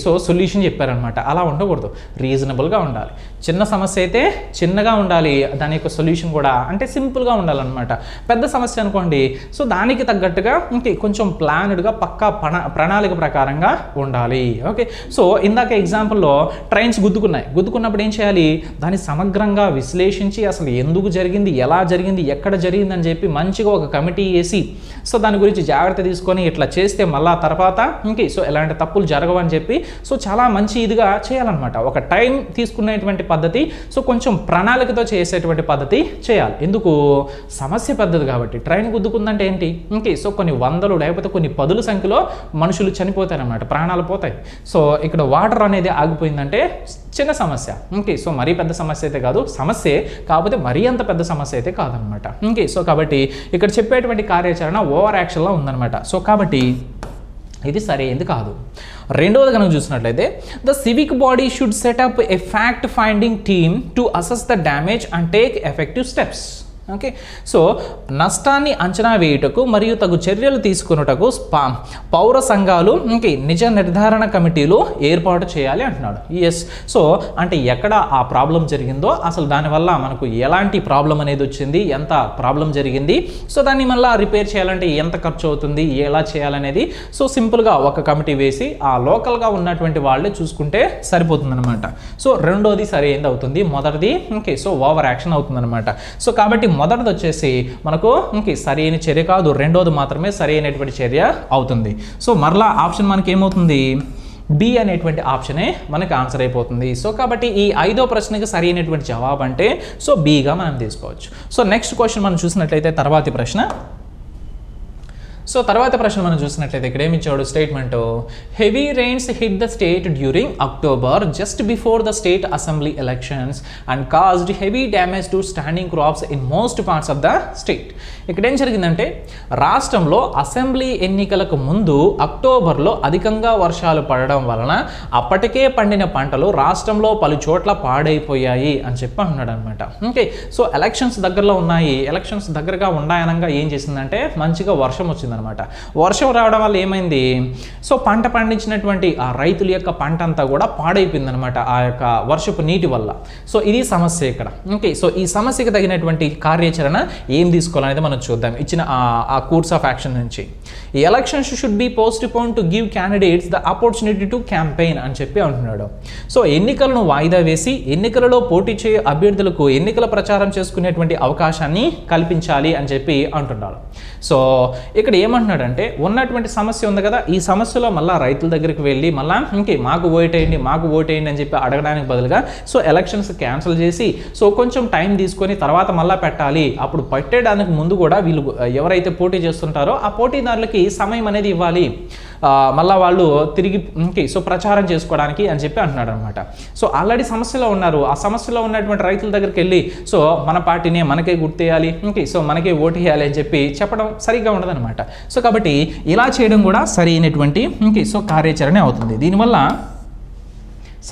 సో సొల్యూషన్ చెప్పారనమాట. అలా ఉండకూడదు, రీజనబుల్గా ఉండాలి. చిన్న సమస్య అయితే చిన్నగా ఉండాలి, దాని యొక్క సొల్యూషన్ కూడా అంటే సింపుల్గా ఉండాలన్నమాట. పెద్ద సమస్య అనుకోండి సో దానికి తగ్గట్టుగా కొంచెం ప్లాన్డ్గా పక్కా ప్రణాళిక ప్రకారంగా ఉండాలి. ఓకే సో ఇందాక ఎగ్జాంపుల్లో ట్రైన్స్ గుద్దుకున్నప్పుడు ఏం చేయాలి, దాన్ని సమగ్రంగా విశ్లేషించి అసలు ఎందుకు జరిగింది, ఎలా జరిగింది, ఎక్కడ జరిగింది అని చెప్పి మంచిగా ఒక కమిటీ వేసి సో దాని గురించి జాగ్రత్త తీసుకొని ఇట్లా చేస్తే మళ్ళా తర్వాత సో ఎలాంటి తప్పులు జరగవని చెప్పి సో చాలా మంచి ఇదిగా చేయాలన్నమాట. ఒక టైం తీసుకునేటువంటి పద్ధతి, సో కొంచెం ప్రణాళికతో చేసేటువంటి పద్ధతి చేయాలి. ఎందుకు, సమస్య పెద్దది కాబట్టి. ట్రైన్ గుద్దుకుందంటే ఏంటి సో కొన్ని వందలు లేకపోతే కొన్ని పదుల సంఖ్యలో మనుషులు చనిపోతారన్నమాట, ప్రాణాలు పోతాయి. సో ఇక్కడ వాటర్ అనేది ఆగిపోయిందంటే చిన్న సమస్య. సో మరీ పెద్ద సమస్య అయితే కాదు, సమస్యే కాకపోతే మరీ అంత పెద్ద సమస్య అయితే కాదనమాట. సో కాబట్టి ఇక్కడ చెప్పేటువంటి కార్యాచరణ ఓవర్ యాక్షన్లో ఉందన్నమాట. సో కాబట్టి ఇది సరైనది కాదు. రెండవది కనుక చూసినట్లయితే the civic body should setup A fact finding team to assess the damage and take effective steps. Okay so నష్టాన్ని అంచనా వేయుటకు మరియు తగు చర్యలు తీసుకున్నటకు పౌర సంఘాలు నిజ నిర్ధారణ కమిటీలు ఏర్పాటు చేయాలి అంటున్నాడు. ఎస్ సో అంటే ఎక్కడ ఆ ప్రాబ్లం జరిగిందో, అసలు దానివల్ల మనకు ఎలాంటి ప్రాబ్లం అనేది వచ్చింది, ఎంత ప్రాబ్లం జరిగింది, సో దాన్ని మళ్ళీ రిపేర్ చేయాలంటే ఎంత ఖర్చు అవుతుంది, ఎలా చేయాలనేది సో సింపుల్గా ఒక కమిటీ వేసి ఆ లోకల్గా ఉన్నటువంటి వాళ్ళే చూసుకుంటే సరిపోతుందన్నమాట. సో రెండోది సరైనది అవుతుంది, మొదటిది సో ఓవర్ యాక్షన్ అవుతుందన్నమాట. సో కాబట్టి మొదటిది వచ్చేసి మనకు సరైన చర్య కాదు, రెండోది మాత్రమే సరైనటువంటి చర్య అవుతుంది. సో మరలా ఆప్షన్ మనకి ఏమవుతుంది, బి అనేటువంటి ఆప్షనే మనకి ఆన్సర్ అయిపోతుంది. సో కాబట్టి ఈ 5వ ప్రశ్నకి సరైనటువంటి జవాబు అంటే సో బిగా మనం తీసుకోవచ్చు. సో నెక్స్ట్ క్వశ్చన్ మనం చూసినట్లయితే తర్వాతి ప్రశ్న. సో తర్వాత ప్రశ్న మనం చూసినట్లయితే ఇక్కడ ఏమి ఇచ్చాడు statement, heavy rains hit the state during October just before the state assembly elections and caused heavy damage to standing crops in most parts of the state. ఇక్కడ ఏం జరిగిందంటే రాష్ట్రంలో అసెంబ్లీ ఎన్నికలకు ముందు అక్టోబర్లో అధికంగా వర్షాలు పడడం వలన అప్పటికే పండిన పంటలు రాష్ట్రంలో పలు చోట్ల పాడైపోయాయి అని చెప్పి అన్నాడు అనమాట. ఓకే, సో ఎలక్షన్స్ దగ్గరలో ఉన్నాయి, ఎలక్షన్స్ దగ్గరగా ఉన్నాయనగా ఏం చేసిందంటే మంచిగా వర్షం వచ్చింది అనమాట. వర్షం రావడం వల్ల ఏమైంది, సో పంట పండించినటువంటి ఆ రైతుల యొక్క పంట అంతా కూడా పాడైపోయింది అనమాట ఆ యొక్క వర్షపు నీటి వల్ల. సో ఇది సమస్య ఇక్కడ. ఓకే, సో ఈ సమస్యకు తగినటువంటి కార్యాచరణ ఏం తీసుకోవాలనేది మనం చూద్దాం ఇచ్చిన ఆ కోర్స్ ఆఫ్ యాక్షన్ నుంచి. ఈ elections should be postpone to give candidates the opportunity to campaign అని చెప్పి అంటున్నాడు. సో ఎన్నికలను వాయిదా వేసి ఎన్నికలలో పోటీ చేయే అభ్యర్థులకు ఎన్నికల ప్రచారం చేసుకునేటువంటి అవకాశాన్ని కల్పించాలి అని చెప్పి అంటున్నాడు. సో ఇక్కడ ఏమంటున్నాడంటే ఉన్నటువంటి సమస్య ఉంది కదా, ఈ సమస్యలో మళ్ళీ రైతుల దగ్గరికి వెళ్ళి మళ్ళీ మాకు ఓటేయండి అని చెప్పి అడగడానికి బదులుగా సో ఎలక్షన్స్ క్యాన్సిల్ చేసి సో కొంచెం టైం తీసుకొని తర్వాత మళ్ళీ పెట్టాలి. అప్పుడు పెట్టడానికి ముందు కూడా వీళ్ళు ఎవరైతే పోటీ చేస్తుంటారో ఆ పోటీదారులకి సమయం అనేది ఇవ్వాలి, మళ్ళీ వాళ్ళు తిరిగి సో ప్రచారం చేసుకోవడానికి అని చెప్పి అంటున్నాడు అనమాట. సో ఆల్రెడీ సమస్యలో ఉన్నారు, ఆ సమస్యలో ఉన్నటువంటి రైతుల దగ్గరికి వెళ్ళి సో మన పార్టీనే మనకే గుర్తేయాలి, సో మనకే ఓటు వేయాలి అని చెప్పి చెప్పడం సరిగ్గా ఉండదన్నమాట. సో కాబట్టి ఇలా చేయడం కూడా సరైనటువంటి సో కార్యాచరణ అవుతుంది. దీనివల్ల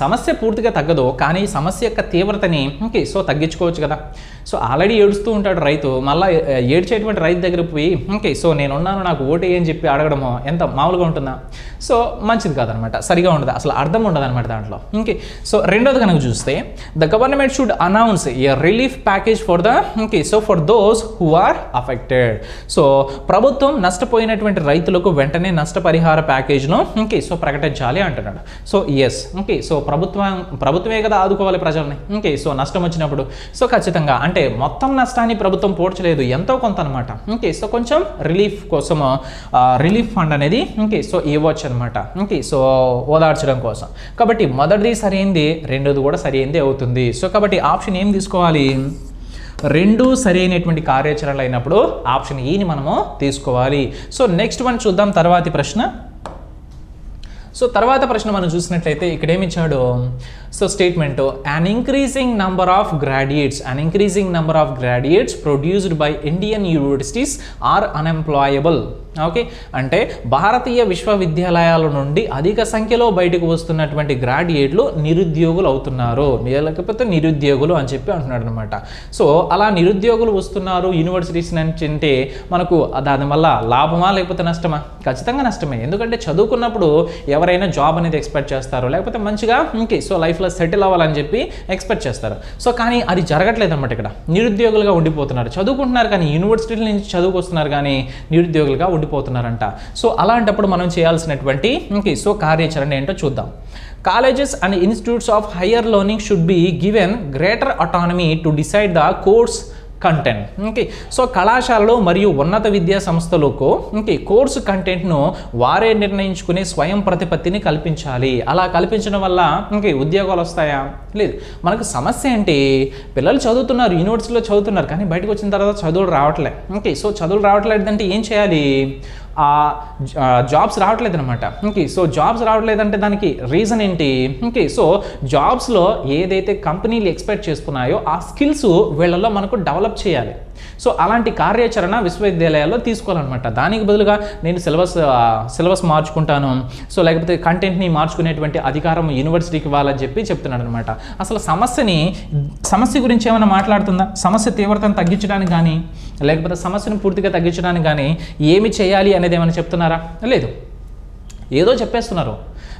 సమస్య పూర్తిగా తగ్గదు, కానీ సమస్య యొక్క తీవ్రతని సో తగ్గించుకోవచ్చు కదా. సో ఆల్రెడీ ఏడుస్తూ ఉంటాడు రైతు, మళ్ళీ ఏడ్చేటువంటి రైతు దగ్గర పోయి సో నేనున్నాను నాకు ఓటు అని చెప్పి అడగడము ఎంత మామూలుగా ఉంటుందా, సో మంచిది కాదనమాట, సరిగా ఉండదు, అసలు అర్థం ఉండదు అనమాట దాంట్లో. సో రెండోది కనుక చూస్తే the government should announce a relief package for the so for those who are affected. So ప్రభుత్వం నష్టపోయినటువంటి రైతులకు వెంటనే నష్టపరిహార ప్యాకేజ్ను సో ప్రకటించాలి అంటున్నాడు. సో ఎస్ సో ప్రభుత్వమే కదా ఆదుకోవాలి ప్రజల్ని. సో నష్టం వచ్చినప్పుడు సో ఖచ్చితంగా అంటే మొత్తం నష్టాన్ని ప్రభుత్వం పోడ్చలేదు, ఎంతో కొంత అనమాట. సో కొంచెం రిలీఫ్ కోసం రిలీఫ్ ఫండ్ అనేది సో ఇవ్వచ్చు అనమాట, సో ఓదార్చడం కోసం. కాబట్టి మొదటిది సరైంది, రెండోది కూడా సరైంది అవుతుంది. సో కాబట్టి ఆప్షన్ ఏం తీసుకోవాలి, రెండు సరైనటువంటి కార్యాచరణలు అయినప్పుడు ఆప్షన్ ఈని మనము తీసుకోవాలి. సో నెక్స్ట్ వన్ చూద్దాం తర్వాతి ప్రశ్న. సో తర్వాత ప్రశ్న మనం చూసినట్లయితే ఇక్కడ ఏమి ఇచ్చాడు, so statement on increasing number of graduates produced by Indian universities are unemployable. Okay, అంటే భారతీయ విశ్వవిద్యాలయాల నుండి అధిక సంఖ్యలో బయటకు వస్తున్నటువంటి గ్రాడ్యుయేట్లు నిరుద్యోగులు అవుతున్నారు, లేకపోతే నిరుద్యోగులు అని చెప్పి అంటున్నాడు అనమాట. సో అలా నిరుద్యోగులు వస్తున్నారు యూనివర్సిటీస్ నుంచి అంటే మనకు దానివల్ల లాభమా లేకపోతే నష్టమా? ఖచ్చితంగా నష్టమే. ఎందుకంటే చదువుకున్నప్పుడు ఎవరైనా జాబ్ అనేది ఎక్స్పెక్ట్ చేస్తారు, లేకపోతే మంచిగా సో లైఫ్లో సెటిల్ అవ్వాలని చెప్పి ఎక్స్పెక్ట్ చేస్తారు. సో కానీ అది జరగట్లేదు అనమాట. ఇక్కడ నిరుద్యోగులుగా ఉండిపోతున్నారు, చదువుకుంటున్నారు కానీ యూనివర్సిటీల నుంచి చదువుకొస్తున్నారు కానీ నిరుద్యోగులుగా ఉండిపోతున్నారంట. సో అలాంటప్పుడు మనం చేయాల్సినటువంటి సో కార్యాచరణ ఏంటో చూద్దాం. Colleges and institutes of higher learning should be given greater autonomy to decide the course content. So కళాశాలలు మరియు ఉన్నత విద్యా సంస్థలకు కోర్సు కంటెంట్ను వారే నిర్ణయించుకునే స్వయం ప్రతిపత్తిని కల్పించాలి. అలా కల్పించడం వల్ల ఉద్యోగాలు వస్తాయా? లేదు. మనకు సమస్య ఏంటి, పిల్లలు చదువుతున్నారు, యూనివర్సిటీలో చదువుతున్నారు, కానీ బయటకు వచ్చిన తర్వాత చదువులు రావట్లే. సో చదువులు రావట్లేదంటే ఏం చేయాలి, జాబ్స్ రావట్లేదు అనమాట. సో జాబ్స్ రావట్లేదంటే దానికి రీజన్ ఏంటి? సో జాబ్స్లో ఏదైతే కంపెనీలు ఎక్స్పెక్ట్ చేస్తున్నాయో ఆ స్కిల్స్ వీళ్ళల్లో మనకు డెవలప్ చేయాలి. సో అలాంటి కార్యాచరణ విశ్వవిద్యాలయాల్లో తీసుకోవాలన్నమాట. దానికి బదులుగా నేను సిలబస్ మార్చుకుంటాను, సో లేకపోతే కంటెంట్ని మార్చుకునేటువంటి అధికారం యూనివర్సిటీకి ఇవ్వాలని చెప్పి చెప్తున్నాడు అనమాట. అసలు సమస్య గురించి ఏమైనా మాట్లాడుతుందా? సమస్య తీవ్రతను తగ్గించడానికి కానీ లేకపోతే సమస్యను పూర్తిగా తగ్గించడానికి కానీ ఏమి చేయాలి అనేది ఏమైనా చెప్తున్నారా? లేదు, ఏదో చెప్పేస్తున్నారు.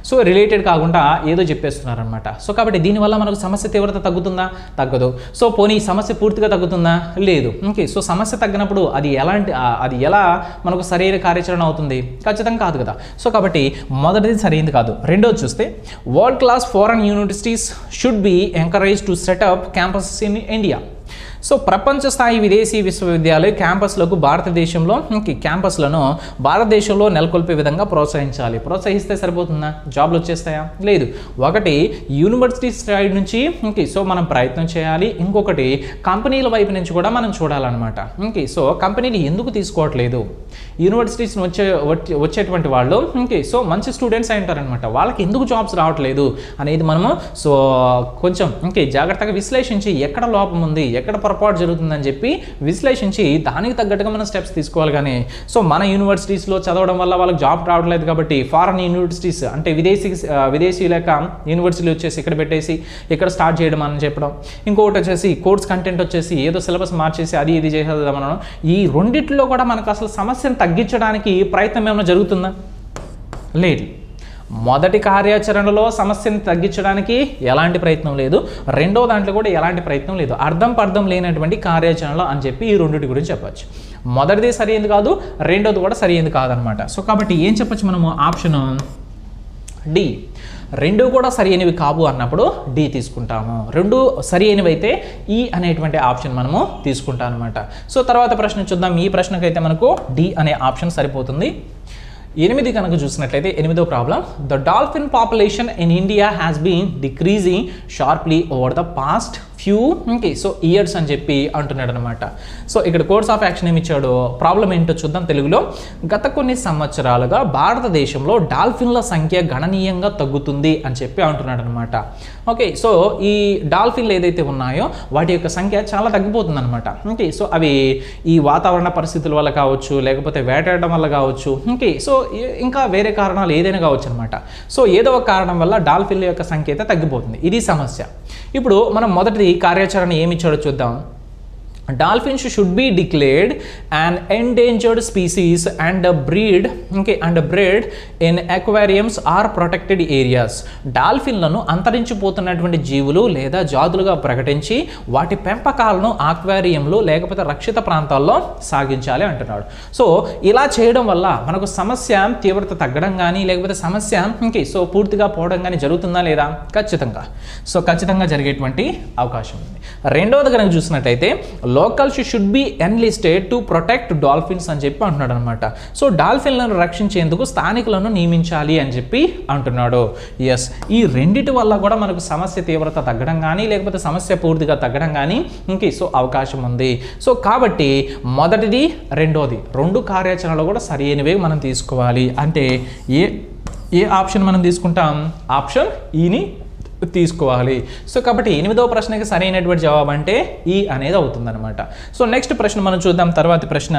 సో రిలేటెడ్ కాకుండా ఏదో చెప్పేస్తున్నారు అనమాట. సో కాబట్టి దీనివల్ల మనకు సమస్య తీవ్రత తగ్గుతుందా? తగ్గదు. సో పోనీ సమస్య పూర్తిగా తగ్గుతుందా? లేదు. సో సమస్య తగ్గినప్పుడు అది ఎలా మనకు సరైన కార్యాచరణ అవుతుంది? ఖచ్చితంగా కాదు కదా. సో కాబట్టి మొదటిది సరైనది కాదు. రెండోది చూస్తే world class foreign universities should be encourage to set up campuses in India. So ప్రపంచ స్థాయి విదేశీ విశ్వవిద్యాలయ క్యాంపస్లకు భారతదేశంలో నెలకొల్పే విధంగా ప్రోత్సహిస్తే సరిపోతుందా, జాబ్లు వచ్చేస్తాయా? లేదు. ఒకటి యూనివర్సిటీ సైడ్ నుంచి సో మనం ప్రయత్నం చేయాలి, ఇంకొకటి కంపెనీల వైపు నుంచి కూడా మనం చూడాలన్నమాట. సో కంపెనీలు ఎందుకు తీసుకోవట్లేదు, యూనివర్సిటీస్ వచ్చేటువంటి వాళ్ళు సో మంచి స్టూడెంట్స్ అయి ఉంటారనమాట, వాళ్ళకి ఎందుకు జాబ్స్ రావట్లేదు అనేది మనము సో కొంచెం జాగ్రత్తగా విశ్లేషించి ఎక్కడ లోపం ఉంది, ఎక్కడ పొరపాటు జరుగుతుందని చెప్పి విశ్లేషించి దానికి తగ్గట్టుగా మనం స్టెప్స్ తీసుకోవాలి. కానీ సో మన యూనివర్సిటీస్లో చదవడం వల్ల వాళ్ళకి జాబ్ రావట్లేదు కాబట్టి ఫారెన్ యూనివర్సిటీస్ అంటే విదేశీ లేక యూనివర్సిటీలు వచ్చేసి ఇక్కడ పెట్టేసి ఇక్కడ స్టార్ట్ చేయడం అని చెప్పడం, ఇంకొకటి వచ్చేసి కోర్స్ కంటెంట్ వచ్చేసి ఏదో సిలబస్ మార్చేసి అది ఇది చేసేద్దాం అనడం. ఈ రెండిట్లో కూడా మనకు అసలు సమస్యను తగ్గించడానికి ప్రయత్నం ఏమైనా జరుగుతుందా? లేదు. మొదటి కార్యాచరణలో సమస్యను తగ్గించడానికి ఎలాంటి ప్రయత్నం లేదు, రెండో దాంట్లో కూడా ఎలాంటి ప్రయత్నం లేదు. అర్థం లేనటువంటి కార్యాచరణలో అని చెప్పి ఈ రెండింటి గురించి చెప్పచ్చు. మొదటిది సరైనది కాదు, రెండోది కూడా సరైనది కాదనమాట. సో కాబట్టి ఏం చెప్పచ్చు మనము? Option D. రెండు కూడా సరైనవి కావు అన్నప్పుడు డి తీసుకుంటాము. రెండు సరైనవి అయితే ఈ అనేటువంటి ఆప్షన్ మనము తీసుకుంటాం అనమాట. సో తర్వాత ప్రశ్న చూద్దాం. ఈ ప్రశ్నకైతే మనకు డి అనే ఆప్షన్ సరిపోతుంది. 8 కనుక చూసినట్లయితే 8వ problem, the dolphin population in India has been decreasing sharply over the past few so years అని చెప్పి అంటున్నాడు అనమాట. సో ఇక్కడ కోర్స్ ఆఫ్ యాక్షన్ ఏమి ఇచ్చాడు, ప్రాబ్లం ఏంటో చూద్దాం తెలుగులో. గత కొన్ని సంవత్సరాలుగా భారతదేశంలో డాల్ఫిన్ల సంఖ్య గణనీయంగా తగ్గుతుంది అని చెప్పి అంటున్నాడు అనమాట. ఓకే, సో ఈ డాల్ఫిన్లు ఏదైతే ఉన్నాయో వాటి యొక్క సంఖ్య చాలా తగ్గిపోతుంది అనమాట. ఓకే, సో అవి ఈ వాతావరణ పరిస్థితుల వల్ల కావచ్చు, లేకపోతే వేటాడడం వల్ల కావచ్చు, ఓకే, సో ఇంకా వేరే కారణాలు ఏదైనా కావచ్చు అనమాట. సో ఏదో ఒక కారణం వల్ల డాల్ఫిన్ల యొక్క సంఖ్య అయితే తగ్గిపోతుంది. ఇది సమస్య. ఇప్పుడు మనం మొదటిది కార్యాచరణ ఏమి ఇచ్చాడో చూద్దాం. Dolphins should be declared an endangered species and bred in aquariums or protected areas. డాల్ఫిన్లను అంతరించిపోతున్నటువంటి జీవులు లేదా జాతులుగా ప్రకటించి వాటి పెంపకాలను ఆక్వేరియంలో లేకపోతే రక్షిత ప్రాంతాల్లో సాగించాలి అంటున్నాడు. సో ఇలా చేయడం వల్ల మనకు సమస్య తీవ్రత తగ్గడం కానీ లేకపోతే సమస్య సో పూర్తిగా పోవడం కానీ జరుగుతుందా లేదా? ఖచ్చితంగా జరిగేటువంటి అవకాశం ఉంది. రెండవది కనుక చూసినట్టయితే locals should be enlisted to protect dolphins అని చెప్పి అంటున్నాడు అనమాట. సో డాల్ఫిన్లను రక్షించేందుకు స్థానికులను నియమించాలి అని చెప్పి అంటున్నాడు. ఎస్, ఈ రెండిటి వల్ల కూడా మనకు సమస్య తీవ్రత తగ్గడం కానీ లేకపోతే సమస్య పూర్తిగా తగ్గడం కానీ సో అవకాశం ఉంది. సో కాబట్టి మొదటిది రెండోది రెండు కార్యాచరణలు కూడా సరైనవే మనం తీసుకోవాలి. అంటే ఏ ఆప్షన్ మనం తీసుకుంటాం? ఆప్షన్ ఈని తీసుకోవాలి. సో కాబట్టి 8వ ప్రశ్నకి సరైనటువంటి జవాబు అంటే ఈ అనేది అవుతుందన్నమాట. సో నెక్స్ట్ ప్రశ్న మనం చూద్దాం. తర్వాతి ప్రశ్న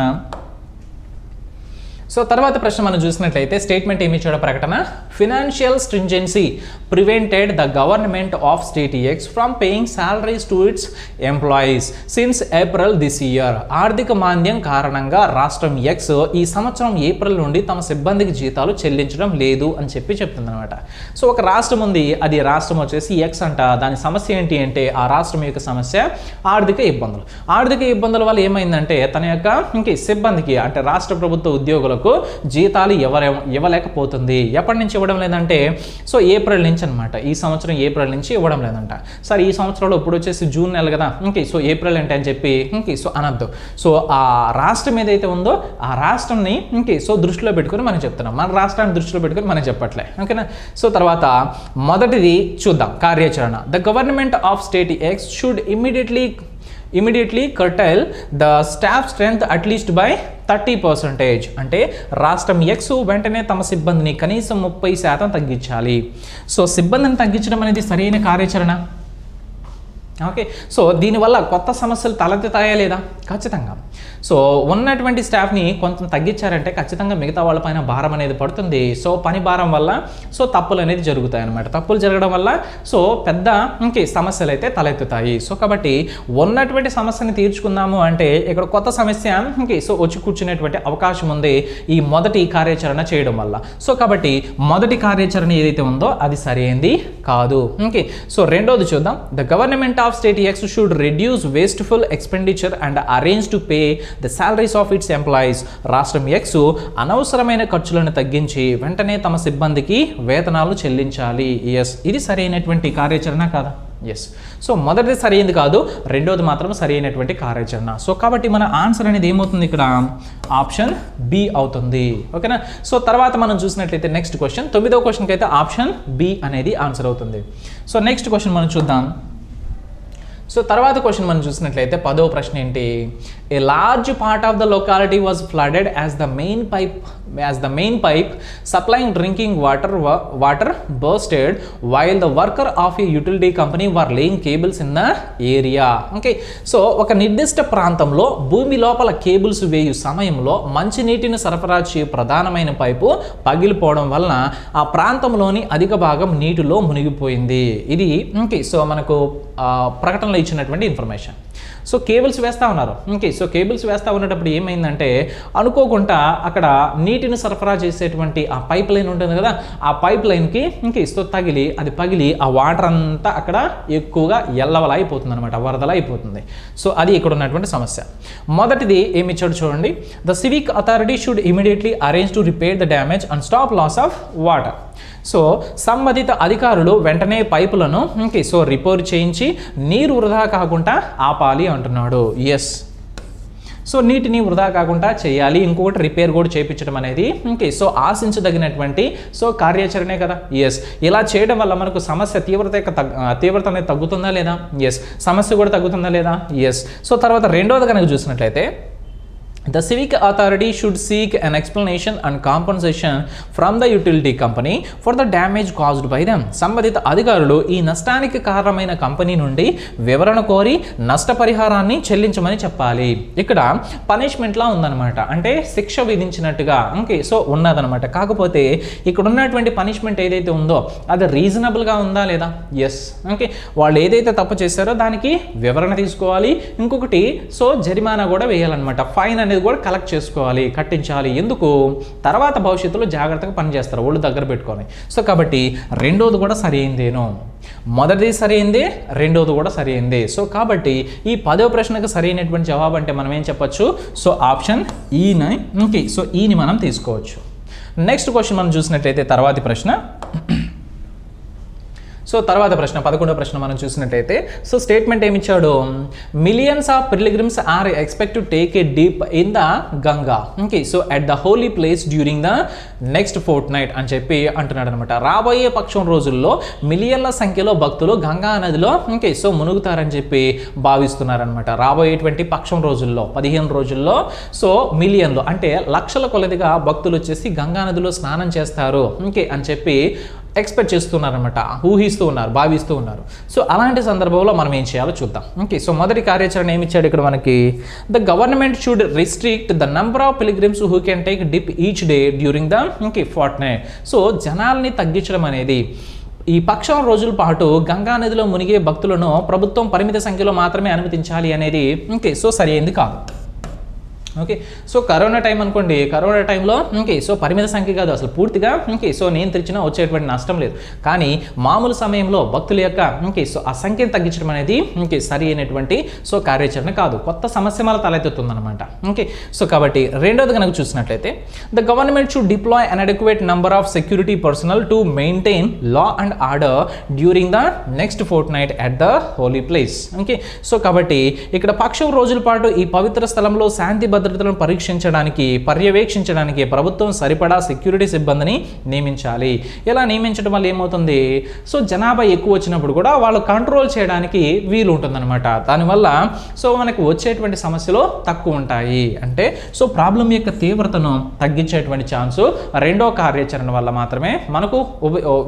మనం చూసినట్లయితే స్టేట్మెంట్ ఏమి ఇచ్చాడో ప్రకటన, financial stringency prevented the government of state X from paying salaries to its employees since April this year. ఆర్థిక మాంద్యం కారణంగా రాష్ట్రం ఎక్స్ ఈ సంవత్సరం ఏప్రిల్ నుండి తమ సిబ్బందికి జీతాలు చెల్లించడం లేదు అని చెప్పి చెప్తుందన్నమాట. సో ఒక రాష్ట్రం ఉంది, అది రాష్ట్రం వచ్చేసి ఎక్స్ అంట. దాని సమస్య ఏంటి అంటే ఆ రాష్ట్రం యొక్క సమస్య ఆర్థిక ఇబ్బందుల వల్ల ఏమైందంటే తన యొక్క సిబ్బందికి అంటే రాష్ట్ర ప్రభుత్వ ఉద్యోగులకు జీతాలు ఇవ్వలేకపోతుంది. ఎప్పటి నుంచి ఇవ్వడం లేదంటే సో ఏప్రిల్ నుంచి అనమాట. ఈ సంవత్సరం ఏప్రిల్ నుంచి ఇవ్వడం లేదంట. సరే ఈ సంవత్సరంలో ఇప్పుడు వచ్చేసి జూన్ నెల కదా, సో ఏప్రిల్ అంటే అని చెప్పి సో అనద్దు. సో ఆ రాష్ట్రం ఏదైతే ఉందో ఆ రాష్ట్రంని సో దృష్టిలో పెట్టుకుని మనం చెప్తున్నాం, మన రాష్ట్రాన్ని దృష్టిలో పెట్టుకుని మనం చెప్పట్లే. ఓకేనా? సో తర్వాత మొదటిది చూద్దాం కార్యాచరణ. The government of state X should immediately curtail the staff strength at least by 30%. అంటే రాష్ట్రం ఎక్స్ వెంటనే తమ సిబ్బందిని కనీసం 30% తగ్గించాలి. సో సిబ్బందిని తగ్గించడం అనేది సరైన కార్యాచరణ. ఓకే, సో దీనివల్ల కొత్త సమస్యలు తలెత్తుతాయా లేదా? ఖచ్చితంగా. సో ఉన్నటువంటి స్టాఫ్ని కొంచెం తగ్గించారంటే ఖచ్చితంగా మిగతా వాళ్ళపైన భారం అనేది పడుతుంది. సో పని భారం వల్ల సో తప్పులు అనేది జరుగుతాయి అన్నమాట. తప్పులు జరగడం వల్ల సో పెద్ద సమస్యలు అయితే తలెత్తుతాయి. సో కాబట్టి ఉన్నటువంటి సమస్యని తీర్చుకుందాము అంటే ఇక్కడ కొత్త సమస్య సో వచ్చి కూర్చునేటువంటి అవకాశం ఉంది ఈ మొదటి కార్యాచరణ చేయడం వల్ల. సో కాబట్టి మొదటి కార్యాచరణ ఏదైతే ఉందో అది సరైనది కాదు. ఓకే, సో రెండోది చూద్దాం. The government of state X should reduce wasteful expenditure and arrange to pay the salaries of its employees. రాష్ట్రం ఎక్స్ అనవసరమైన ఖర్చులను తగ్గించి వెంటనే తమ సిబ్బందికి వేతనాలు చెల్లించాలి. ఎస్, ఇది సరైనటువంటి కార్యాచరణ కాదా? ఎస్. సో మొదటిది సరైనది కాదు, రెండోది మాత్రం సరైనటువంటి కార్యాచరణ. సో కాబట్టి మన ఆన్సర్ అనేది ఏమవుతుంది ఇక్కడ, ఆప్షన్ బి అవుతుంది. ఓకేనా. సో తర్వాత మనం చూసినట్లయితే నెక్స్ట్ క్వశ్చన్, 9వ క్వశ్చన్కి అయితే ఆప్షన్ బి అనేది ఆన్సర్ అవుతుంది. సో నెక్స్ట్ క్వశ్చన్ మనం చూద్దాం. సో తర్వాత క్వశ్చన్ మనం చూసినట్లయితే 10వ ప్రశ్న ఏంటి, a large part of the locality was flooded as the main pipe supplying drinking water bursted while the worker of A utility company were laying cables in the area. Okay. So ఒక నిర్దిష్ట ప్రాంతంలో భూమి లోపల కేబుల్స్ వేయు సమయంలో మంచినీటిని సరఫరా చేయు ప్రధానమైన పైపు పగిలిపోవడం వలన ఆ ప్రాంతంలోని అధిక భాగం నీటిలో మునిగిపోయింది. ఇది ఓకే. సో మనకు ప్రకటనలో ఇచ్చినటువంటి ఇన్ఫర్మేషన్. సో కేబుల్స్ వేస్తూ ఉన్నారు. ఓకే. సో కేబుల్స్ వేస్తూ ఉన్నప్పుడు ఏమైందంటే అనుకోకుండా అక్కడ నీటిని సరఫరా చేసేటువంటి ఆ పైప్ లైన్ ఉంటుంది కదా, ఆ పైప్ లైన్కి ఓకే సో అది పగిలి ఆ వాటర్ అంతా అక్కడ ఎక్కువగా ఎల్లవల అయిపోతుంది అనమాట, వరదల అయిపోతుంది. సో అది ఇక్కడ ఉన్నటువంటి సమస్య. మొదటిది ఏమి ఇచ్చాడు చూడండి, the civic authority should immediately arrange to repair the damage and stop loss of water. So సంబంధిత అధికారులు వెంటనే పైపులను ఓకే సో రిపేర్ చేయించి నీరు వృధా కాకుండా ఆపాలి అంటున్నాడు. ఎస్. సో నీటిని వృధా కాకుండా చేయాలి, ఇంకొకటి రిపేర్ కూడా చేయించడం అనేది ఓకే సో ఆశించదగినటువంటి సో కార్యాచరణే కదా. ఎస్. ఇలా చేయడం వల్ల మనకు సమస్య తీవ్రత అనేది తగ్గుతుందా లేదా, ఎస్. సమస్య కూడా తగ్గుతుందా లేదా, ఎస్. సో తర్వాత రెండోది కనుక చూసినట్లయితే, the civic authority should seek an explanation and compensation from the utility company for the damage caused by them. సంబంధిత అధికారులు ఈ నష్టానికి కారణమైన కంపెనీ నుండి వివరణ కోరి నష్టపరిహారాన్ని చెల్లించమని చెప్పాలి. ఇక్కడ పనిష్మెంట్లా ఉందన్నమాట, అంటే శిక్ష విధించినట్టుగా ఓకే సో ఉన్నదనమాట. కాకపోతే ఇక్కడ ఉన్నటువంటి పనిష్మెంట్ ఏదైతే ఉందో అది రీజనబుల్గా ఉందా లేదా, ఎస్. ఓకే. వాళ్ళు ఏదైతే తప్పు చేశారో దానికి వివరణ తీసుకోవాలి, ఇంకొకటి సో జరిమానా కూడా వేయాలన్నమాట, ఫైన్ అనేది కూడా కలెక్ట్ చేసుకోవాలి, కట్టించాలి. ఎందుకు, తర్వాత భవిష్యత్తులో జాగ్రత్తగా పనిచేస్తారు ఒళ్ళు దగ్గర పెట్టుకొని. సో కాబట్టి రెండోది కూడా సరైందేను, మొదటిది సరైందే, రెండోది కూడా సరైందే. సో కాబట్టి ఈ 10వ ప్రశ్నకు సరైనటువంటి జవాబు అంటే మనం ఏం చెప్పొచ్చు, సో ఆప్షన్ ఈని ఓకే సో ఈని మనం తీసుకోవచ్చు. నెక్స్ట్ క్వశ్చన్ మనం చూసినట్లయితే తర్వాతి ప్రశ్న. సో తర్వాత ప్రశ్న 11వ ప్రశ్న మనం చూసినట్టయితే సో స్టేట్మెంట్ ఏమి ఇచ్చాడు, millions of pilgrims are expect to take a dip in the Ganga okay so at the holy place during the next fortnight అని చెప్పి అంటున్నాడు అనమాట. రాబోయే పక్షం రోజుల్లో మిలియన్ల సంఖ్యలో భక్తులు గంగా నదిలో ఓకే సో మునుగుతారని చెప్పి భావిస్తున్నారనమాట. రాబోయేటువంటి పక్షం రోజుల్లో 15 రోజుల్లో సో మిలియన్లు అంటే లక్షల కొలదిగా భక్తులు వచ్చేసి గంగా నదిలో స్నానం చేస్తారు ఓకే అని చెప్పి ఎక్స్పెక్ట్ చేస్తున్నారనమాట, ఊహిస్తూ ఉన్నారు, భావిస్తూ ఉన్నారు. సో అలాంటి సందర్భంలో మనం ఏం చేయాలో చూద్దాం. ఓకే. సో మొదటి కార్యాచరణ ఏమి ఇచ్చాడు ఇక్కడ మనకి, the government should restrict the number of pilgrims who can take dip each day during the okay fort night. So జనాల్ని తగ్గించడం అనేది, ఈ పక్షం రోజుల పాటు గంగా నదిలో మునిగే భక్తులను ప్రభుత్వం పరిమిత సంఖ్యలో మాత్రమే అనుమతించాలి అనేది ఓకే సో సరైనది కాదు. ఓకే. సో కరోనా టైం అనుకోండి, కరోనా టైంలో ఓకే సో పరిమిత సంఖ్య కాదు అసలు పూర్తిగా ఓకే సో నియంత్రించినా వచ్చేటువంటి నష్టం లేదు. కానీ మామూలు సమయంలో భక్తుల యొక్క ఓకే సో ఆ సంఖ్యను తగ్గించడం అనేది ఓకే సరి అయినటువంటి సో కార్యాచరణ కాదు, కొత్త సమస్య మళ్ళీ తలెత్తుతుందన్నమాట. ఓకే. సో కాబట్టి రెండోది కనుక చూసినట్లయితే, the government should deploy an adequate number of security personal to maintain law and order during the next fort night at the holy place. Okay. So కాబట్టి ఇక్కడ పక్షం రోజుల పాటు ఈ పవిత్ర స్థలంలో శాంతి భద్రతలను పర్యవేక్షించడానికి ప్రభుత్వం సరిపడా సెక్యూరిటీ సిబ్బందిని నియమించాలి. ఇలా నియమించడం వల్ల ఏమవుతుంది, సో జనాభా ఎక్కువ వచ్చినప్పుడు కూడా వాళ్ళు కంట్రోల్ చేయడానికి వీలు ఉంటుందన్నమాట. దానివల్ల సో మనకు వచ్చేటువంటి సమస్యలు తక్కువ ఉంటాయి. అంటే సో ప్రాబ్లం యొక్క తీవ్రతను తగ్గించేటువంటి ఛాన్సు రెండో కార్యాచరణ వల్ల మాత్రమే మనకు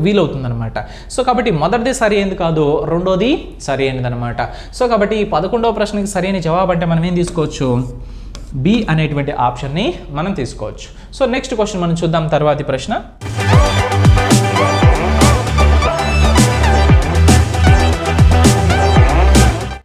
వీలవుతుందన్నమాట. సో కాబట్టి మొదటిది సరి అయింది కాదు, రెండోది సరి అయినది అనమాట. సో కాబట్టి ఈ 11వ ప్రశ్నకి సరైన జవాబు అంటే మనం ఏం తీసుకోవచ్చు, బి అనేటువంటి ఆప్షన్ని మనం తీసుకోవచ్చు. సో నెక్స్ట్ క్వశ్చన్ మనం చూద్దాం తర్వాతి ప్రశ్న.